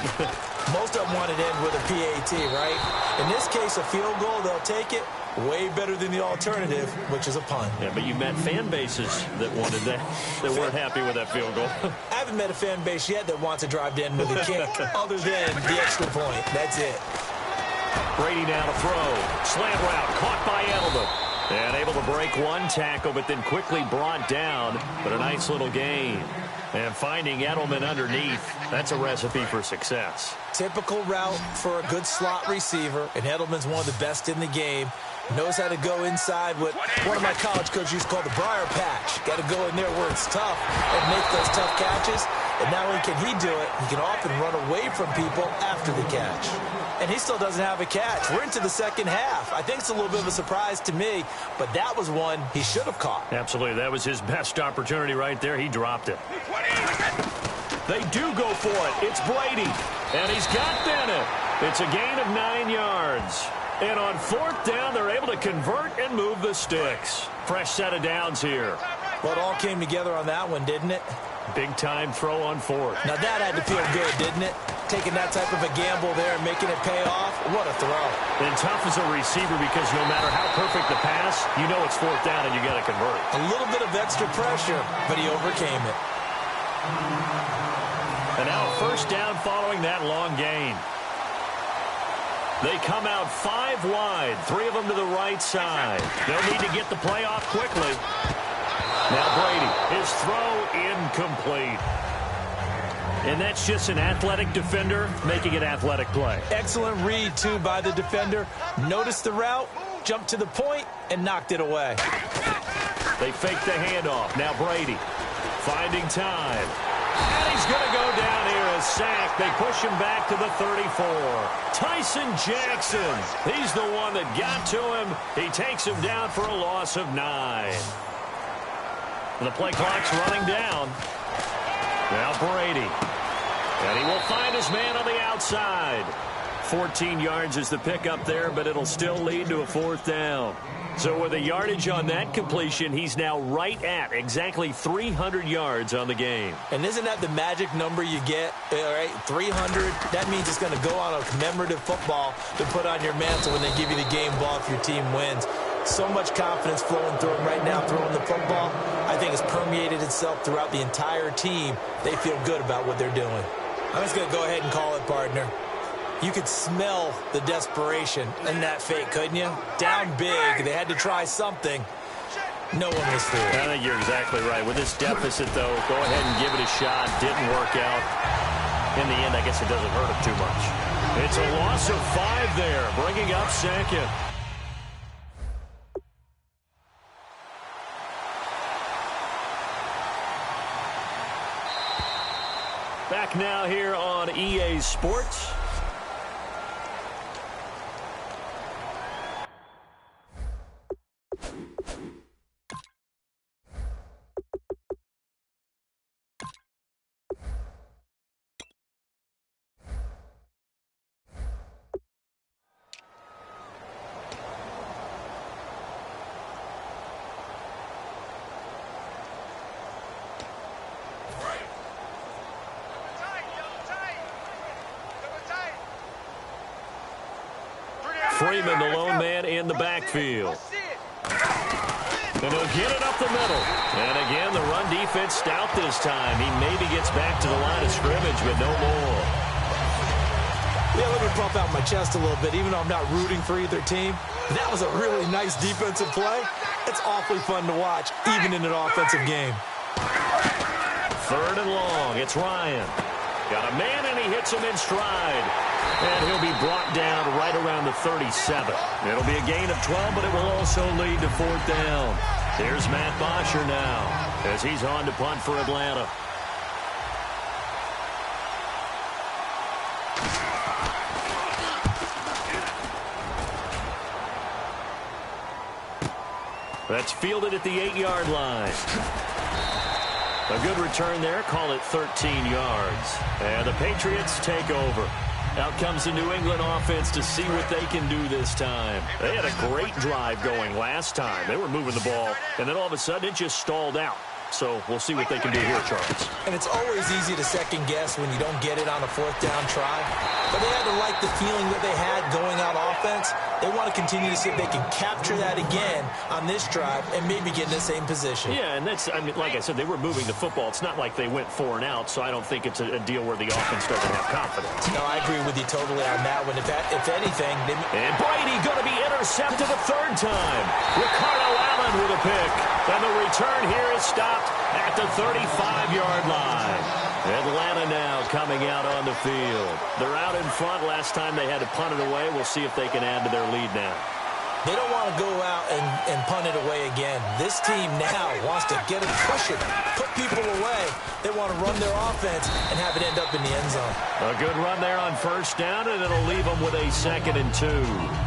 Speaker 3: Most of them wanted to end with a PAT, right? In this case, a field goal, they'll take it. Way better than the alternative, which is a punt.
Speaker 1: Yeah, but you met fan bases that wanted that, that weren't happy with that field goal.
Speaker 3: I haven't met a fan base yet that wants to drive to end with a kick other than the extra point. That's it.
Speaker 1: Brady now to throw. Slant route caught by Edelman. And able to break one tackle, but then quickly brought down. But a nice little gain. And finding Edelman underneath, that's a recipe for success.
Speaker 3: Typical route for a good slot receiver, and Edelman's one of the best in the game. Knows how to go inside what one of my college coaches used to call the briar patch. Got to go in there where it's tough and make those tough catches. And not only can he do it, he can often run away from people after the catch. And he still doesn't have a catch. We're into the second half. I think it's a little bit of a surprise to me, but that was one he should have caught.
Speaker 1: Absolutely. That was his best opportunity right there. He dropped it. They do go for it. It's Brady. And he's got Bennett. It's a gain of 9 yards. And on 4th down, they're able to convert and move the sticks. Fresh set of downs here.
Speaker 3: Well, it all came together on that one, didn't it?
Speaker 1: Big-time throw on 4th.
Speaker 3: Now, that had to feel good, didn't it? Taking that type of a gamble there and making it pay off. What a throw.
Speaker 1: And tough as a receiver because no matter how perfect the pass, you know it's 4th down and you got to convert.
Speaker 3: A little bit of extra pressure, but he overcame it.
Speaker 1: And now a 1st down following that long gain. They come out 5 wide, 3 of them to the right side. They'll need to get the play off quickly. Now Brady, his throw incomplete. And that's just an athletic defender making an athletic play.
Speaker 3: Excellent read, too, by the defender. Noticed the route, jumped to the point, and knocked it away.
Speaker 1: They fake the handoff. Now Brady finding time. And he's going to go down here as sacked. They push him back to the 34. Tyson Jackson. He's the one that got to him. He takes him down for a loss of 9. The play clock's running down. Now Brady. And he will find his man on the outside. 14 yards is the pickup there, but it'll still lead to a 4th down. So with the yardage on that completion, he's now right at exactly 300 yards on the game.
Speaker 3: And isn't that the magic number you get? All right, 300. That means it's going to go on a commemorative football to put on your mantle when they give you the game ball if your team wins. So much confidence flowing through him right now throwing the football. I think it's permeated itself throughout the entire team. They feel good about what they're doing. I'm just going to go ahead and call it, partner. You could smell the desperation in that fake, couldn't you? Down big. They had to try something. No one was fooled.
Speaker 1: I think you're exactly right. With this deficit, though, go ahead and give it a shot. Didn't work out. In the end, I guess it doesn't hurt him too much. It's a loss of 5 there, bringing up 2nd. Back now here on EA Sports. Freeman, the lone man in the backfield. And he'll get it up the middle. And again, the run defense stout this time. He maybe gets back to the line of scrimmage, but no more.
Speaker 3: Yeah, let me pump out my chest a little bit, even though I'm not rooting for either team. That was a really nice defensive play. It's awfully fun to watch, even in an offensive game.
Speaker 1: 3rd and long. It's Ryan. Got a man, and he hits him in stride. And he'll be brought down right around the 37. It'll be a gain of 12, but it will also lead to 4th down. There's Matt Bosher now as he's on to punt for Atlanta. That's fielded at the 8-yard line. A good return there. Call it 13 yards. And the Patriots take over. Out comes the New England offense to see what they can do this time. They had a great drive going last time. They were moving the ball, and then all of a sudden it just stalled out. So we'll see what they can do here, Charles.
Speaker 3: And it's always easy to second guess when you don't get it on a 4th down try. But they had to like the feeling that they had going out offense. They want to continue to see if they can capture that again on this drive and maybe get in the same position.
Speaker 1: Yeah, and that's, I mean, like I said, they were moving the football. It's not like they went 4 and out, so I don't think it's a deal where the offense doesn't have confidence.
Speaker 3: No, I agree with you totally on that one. If anything,
Speaker 1: and Brady going to be intercepted a 3rd time. Ricardo Allen with a pick. And the return here is stopped at the 35-yard line. Atlanta now coming out on the field. They're out in front. Last time they had to punt it away. We'll see if they can add to their lead now.
Speaker 3: They don't want to go out and punt it away again. This team now wants to get it, push it, put people away. They want to run their offense and have it end up in the end zone.
Speaker 1: A good run there on 1st down, and it'll leave them with a 2nd and 2.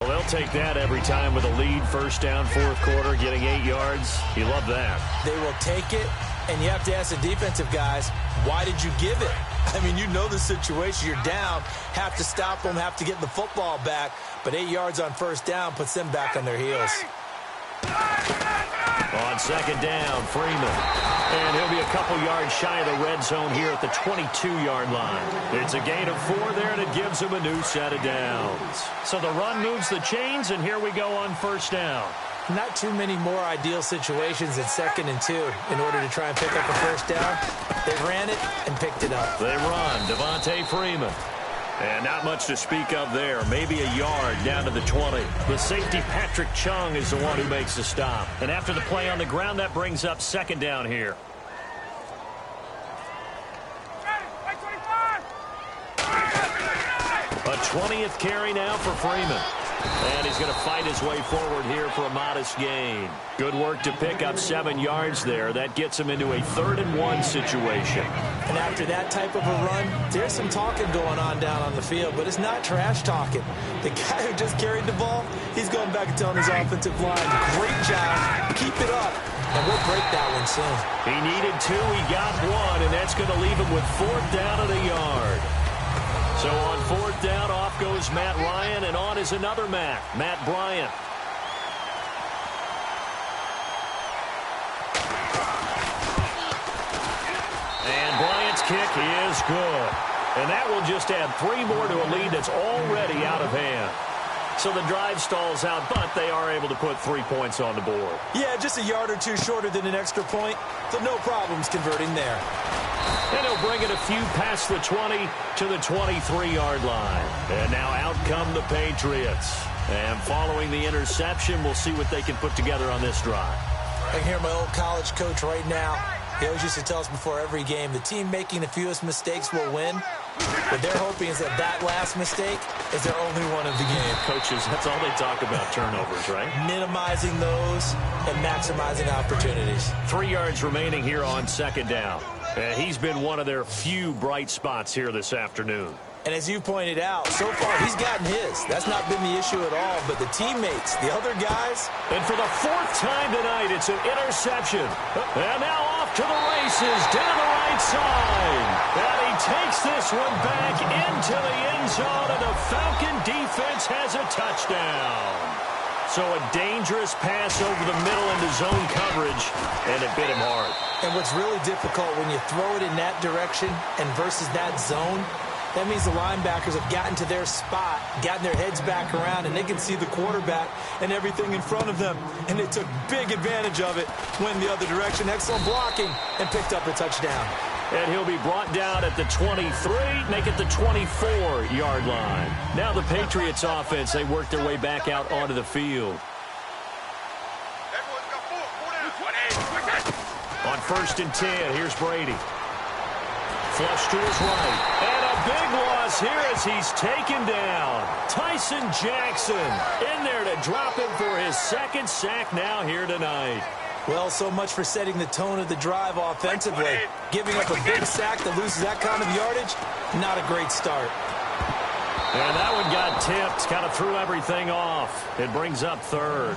Speaker 1: Well, they'll take that every time with a lead. 1st down, 4th quarter, getting 8 yards. You love that.
Speaker 3: They will take it, and you have to ask the defensive guys, why did you give it? I mean, you know the situation. You're down, have to stop them, have to get the football back, but 8 yards on 1st down puts them back on their heels.
Speaker 1: On 2nd down, Freeman. And he'll be a couple yards shy of the red zone here at the 22-yard line. It's a gain of 4 there, and it gives him a new set of downs. So the run moves the chains, and here we go on 1st down.
Speaker 3: Not too many more ideal situations at 2nd and 2 in order to try and pick up a 1st down. They ran it and picked it up.
Speaker 1: They run. Devontae Freeman. And not much to speak of there. Maybe a yard down to the 20. The safety, Patrick Chung, is the one who makes the stop. And after the play on the ground, that brings up 2nd down here. A 20th carry now for Freeman. And he's going to fight his way forward here for a modest gain. Good work to pick up 7 yards there. That gets him into a 3rd and 1 situation.
Speaker 3: And after that type of a run, there's some talking going on down on the field, but it's not trash talking. The guy who just carried the ball, he's going back and telling his offensive line, great job, keep it up, and we'll break that one soon.
Speaker 1: He needed 2, he got 1, and that's going to leave him with 4th down at a yard. So on 4th down, off goes Matt Ryan, and on is another Matt Bryant. And Bryant's kick is good. And that will just add 3 more to a lead that's already out of hand. So the drive stalls out, but they are able to put 3 points on the board.
Speaker 3: Yeah, just a yard or 2 shorter than an extra point, so no problems converting there.
Speaker 1: And he'll bring it a few past the 20 to the 23-yard line. And now out come the Patriots. And following the interception, we'll see what they can put together on this drive.
Speaker 3: I can hear my old college coach right now. He always used to tell us before every game, the team making the fewest mistakes will win. What they're hoping is that last mistake is their only one of the game.
Speaker 1: Coaches, that's all they talk about, turnovers, right?
Speaker 3: Minimizing those and maximizing opportunities.
Speaker 1: 3 yards remaining here on second down. And he's been one of their few bright spots here this afternoon.
Speaker 3: And as you pointed out, so far he's gotten his. That's not been the issue at all. But the teammates, the other guys.
Speaker 1: And for the 4th time tonight, it's an interception. And now off to the races down the right side. And he takes this one back into the end zone, and the Falcon defense has a touchdown. So a dangerous pass over the middle into zone coverage, and it bit him hard.
Speaker 3: And what's really difficult when you throw it in that direction and versus that zone, that means the linebackers have gotten to their spot, gotten their heads back around, and they can see the quarterback and everything in front of them. And they took big advantage of it, went the other direction, excellent blocking, and picked up a touchdown.
Speaker 1: And he'll be brought down at the 23, make it the 24-yard line. Now the Patriots offense, they work their way back out onto the field. On 1st and 10, here's Brady. Flush to his right. And a big loss here as he's taken down. Tyson Jackson in there to drop him for his 2nd sack now here tonight.
Speaker 3: Well, so much for setting the tone of the drive offensively. Giving up a big sack that loses that kind of yardage, not a great start.
Speaker 1: And that one got tipped, kind of threw everything off. It brings up 3rd.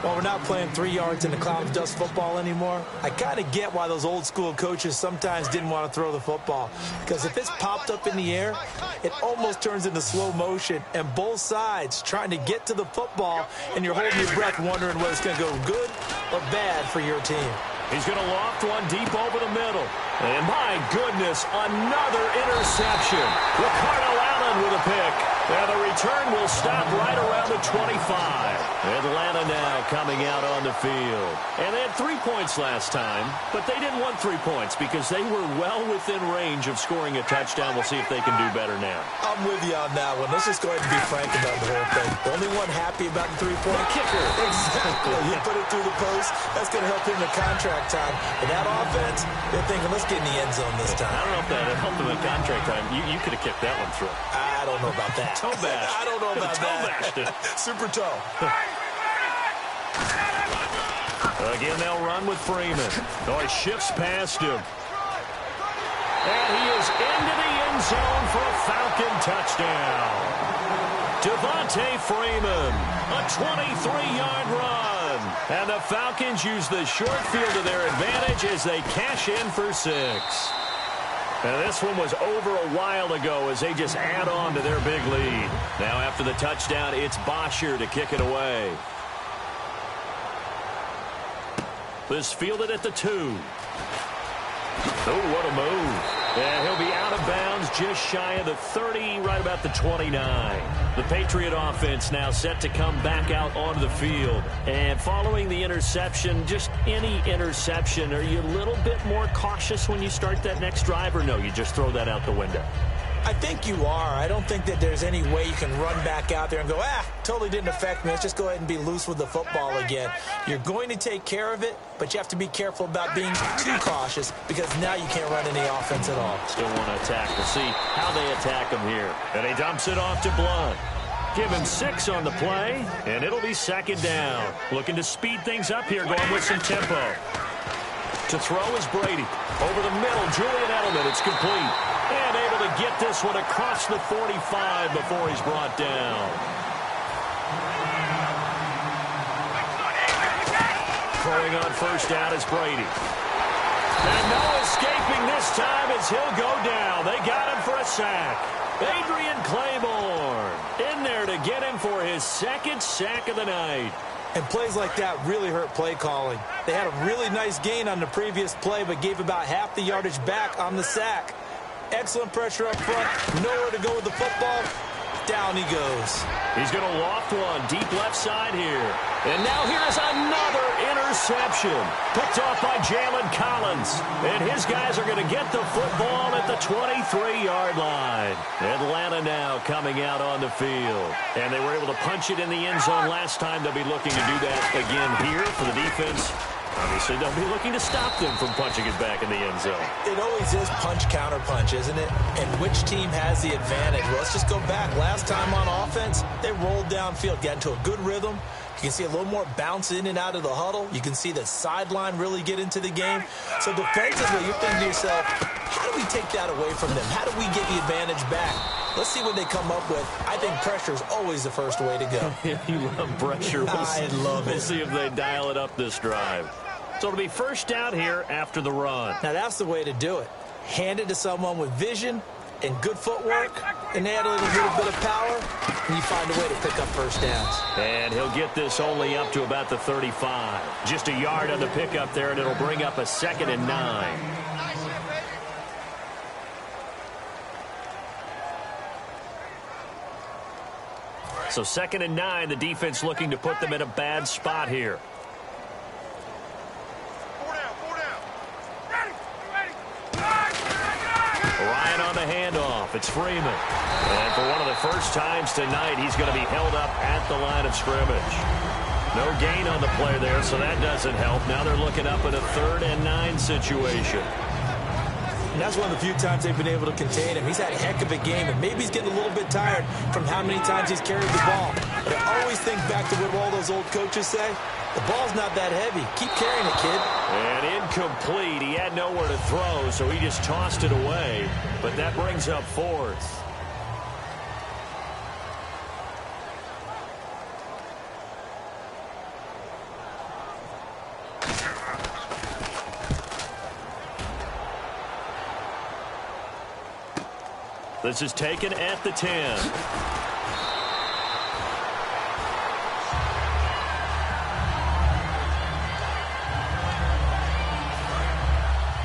Speaker 3: Well, we're not playing 3 yards in the cloud of dust football anymore. I kind of get why those old school coaches sometimes didn't want to throw the football. Because if it's popped up in the air, it almost turns into slow motion. And both sides trying to get to the football, and you're holding your breath wondering whether it's going to go good or bad for your team.
Speaker 1: He's going to loft one deep over the middle. And my goodness, another interception. Ricardo Allen with a pick. And the return will stop right around the 25. Atlanta now coming out on the field. And they had 3 points last time, but they didn't want 3 points because they were well within range of scoring a touchdown. We'll see if they can do better now.
Speaker 3: I'm with you on that one. Let's just go ahead and be frank about the whole thing. The only one happy about the 3-point
Speaker 1: kicker.
Speaker 3: Exactly. You put it through the post. That's going to help him in contract time. And that offense, they're thinking, let's get in the end zone this time.
Speaker 1: I don't know if that helped him in contract time. You could have kicked that one through.
Speaker 3: I don't know about that.
Speaker 1: Toe bash.
Speaker 3: I don't know about
Speaker 1: that.
Speaker 3: Super toe.
Speaker 1: Again, they'll run with Freeman. Oh, he shifts past him. And he is into the end zone for a Falcon touchdown. Devontae Freeman, a 23-yard run. And the Falcons use the short field to their advantage as they cash in for 6. And this one was over a while ago as they just add on to their big lead. Now after the touchdown, it's Bosher to kick it away. This fielded at the 2. Oh, what a move. And he'll be out of bounds just shy of the 30, right about the 29. The Patriot offense now set to come back out onto the field. And following the interception, just any interception, are you a little bit more cautious when you start that next drive, or no, you just throw that out the window?
Speaker 3: I think you are. I don't think that there's any way you can run back out there and go, totally didn't affect me. Let's just go ahead and be loose with the football again. You're going to take care of it, but you have to be careful about being too cautious because now you can't run any offense at all.
Speaker 1: Still want to attack. We'll see how they attack him here. And he dumps it off to Blunt. Give him 6 on the play, and it'll be 2nd down. Looking to speed things up here, going with some tempo. To throw is Brady. Over the middle, Julian Edelman. It's complete. And able to get this one across the 45 before he's brought down. Throwing on 1st down is Brady. And no escaping this time as he'll go down. They got him for a sack. Adrian Claiborne in there to get him for his 2nd sack of the night.
Speaker 3: And plays like that really hurt play calling. They had a really nice gain on the previous play, but gave about half the yardage back on the sack. Excellent pressure up front. Nowhere to go with the football. Down he goes.
Speaker 1: He's going to loft one deep left side here. And now here's another interception. Picked off by Jalen Collins. And his guys are going to get the football at the 23-yard line. Atlanta now coming out on the field. And they were able to punch it in the end zone last time. They'll be looking to do that again here for the defense. Obviously, they'll be looking to stop them from punching it back in the end zone.
Speaker 3: It always is punch, counter punch, isn't it? And which team has the advantage? Well, let's just go back. Last time on offense, they rolled downfield, got into a good rhythm. You can see a little more bounce in and out of the huddle. You can see the sideline really get into the game. So defensively, you're thinking to yourself, how do we take that away from them? How do we get the advantage back? Let's see what they come up with. I think pressure is always the first way to go.
Speaker 1: You love pressure.
Speaker 3: I love it.
Speaker 1: We'll see if they dial it up this drive. So it'll be first down here after the run.
Speaker 3: Now, that's the way to do it. Hand it to someone with vision and good footwork, and add a little bit of power, and you find a way to pick up first downs.
Speaker 1: And he'll get this only up to about the 35. Just a yard on the pickup there, and it'll bring up a 2nd and 9. So 2nd and 9, the defense looking to put them in a bad spot here. Ryan on the handoff. It's Freeman. And for one of the first times tonight, he's going to be held up at the line of scrimmage. No gain on the play there, so that doesn't help. Now they're looking up at a 3rd and 9 situation.
Speaker 3: And that's one of the few times they've been able to contain him. He's had a heck of a game, and maybe he's getting a little bit tired from how many times he's carried the ball. But I always think back to what all those old coaches say. The ball's not that heavy. Keep carrying it, kid.
Speaker 1: And incomplete. He had nowhere to throw, so he just tossed it away. But that brings up 4th. This is taken at the 10.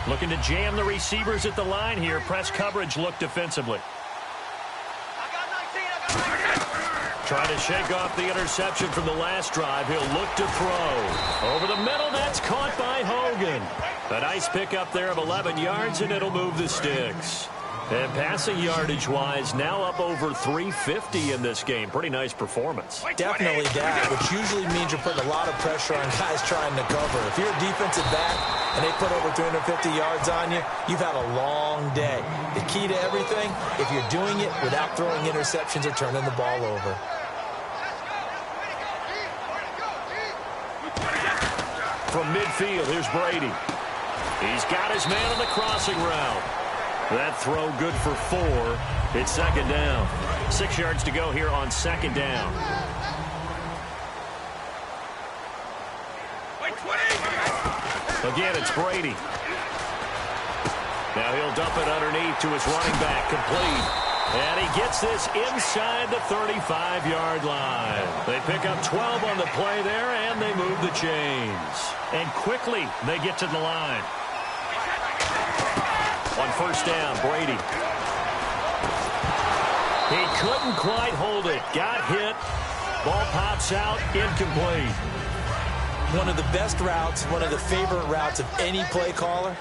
Speaker 1: Looking to jam the receivers at the line here. Press coverage look defensively. Trying to shake off the interception from the last drive. He'll look to throw. Over the middle, that's caught by Hogan. A nice pickup there of 11 yards, and it'll move the sticks. And passing yardage-wise, now up over 350 in this game. Pretty nice performance.
Speaker 3: Definitely that, which usually means you're putting a lot of pressure on guys trying to cover. If you're a defensive back and they put over 350 yards on you, you've had a long day. The key to everything, if you're doing it without throwing interceptions or turning the ball over.
Speaker 1: From midfield, here's Brady. He's got his man on the crossing route. That throw good for 4. It's 2nd down. 6 yards to go here on 2nd down. Again, it's Brady. Now he'll dump it underneath to his running back, complete. And he gets this inside the 35-yard line. They pick up 12 on the play there, and they move the chains. And quickly, they get to the line. On first down, Brady. He couldn't quite hold it. Got hit. Ball pops out. Incomplete.
Speaker 3: One of the best routes, one of the favorite routes of any play caller.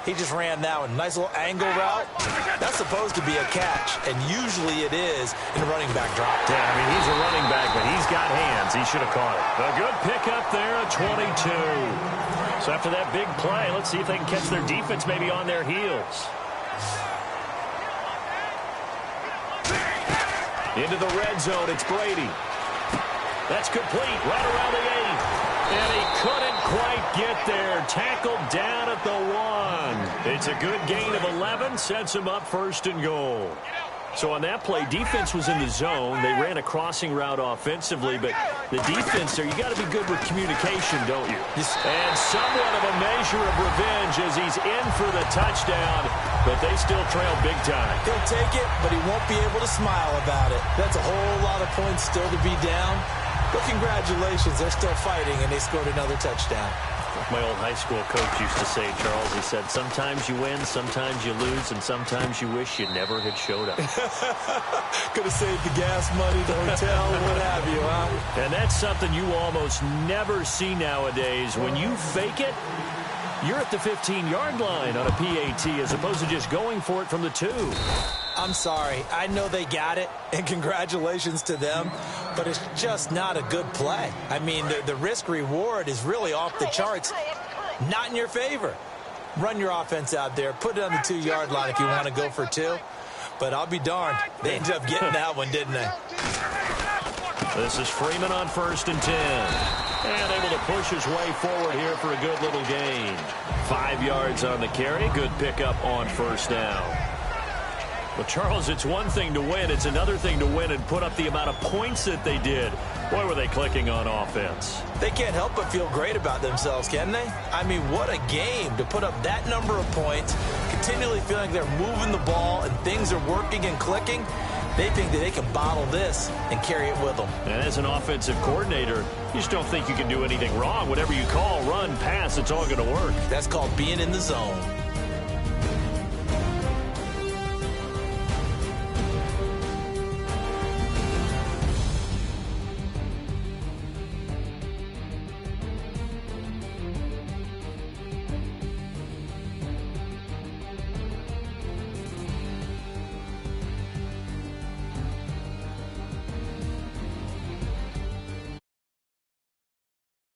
Speaker 3: He just ran that one. Nice little angle route. That's supposed to be a catch, and usually it is in a running back drop.
Speaker 1: Yeah, I mean, he's a running back, but he's got hands. He should have caught it. A good pickup there at 22. So after that big play, let's see if they can catch their defense maybe on their heels. Into the red zone, it's Brady. That's complete, right around the 8. And he couldn't quite get there. Tackled down at the 1. It's a good gain of 11, sets him up 1st and goal. So on that play, defense was in the zone. They ran a crossing route offensively, but the defense there, you got to be good with communication, don't you? And somewhat of a measure of revenge as he's in for the touchdown, but they still trail big time.
Speaker 3: He'll take it, but he won't be able to smile about it. That's a whole lot of points still to be down. But congratulations, they're still fighting, and they scored another touchdown.
Speaker 1: My old high school coach used to say, Charles, he said, sometimes you win, sometimes you lose, and sometimes you wish you never had showed up.
Speaker 3: Could have saved the gas money, the hotel, what have you, huh?
Speaker 1: And that's something you almost never see nowadays. When you fake it, you're at the 15-yard line on a PAT as opposed to just going for it from the 2.
Speaker 3: I'm sorry. I know they got it, and congratulations to them, but it's just not a good play. I mean, the risk-reward is really off the charts. Not in your favor. Run your offense out there. Put it on the 2-yard line if you want to go for 2. But I'll be darned. They ended up getting that one, didn't they?
Speaker 1: This is Freeman on 1st and 10. And able to push his way forward here for a good little gain. 5 yards on the carry. Good pickup on 1st down. Well, Charles, it's one thing to win. It's another thing to win and put up the amount of points that they did. Boy, were they clicking on offense.
Speaker 3: They can't help but feel great about themselves, can they? I mean, what a game to put up that number of points, continually feeling they're moving the ball and things are working and clicking. They think that they can bottle this and carry it with them.
Speaker 1: And as an offensive coordinator, you just don't think you can do anything wrong. Whatever you call, run, pass, it's all going to work.
Speaker 3: That's called being in the zone.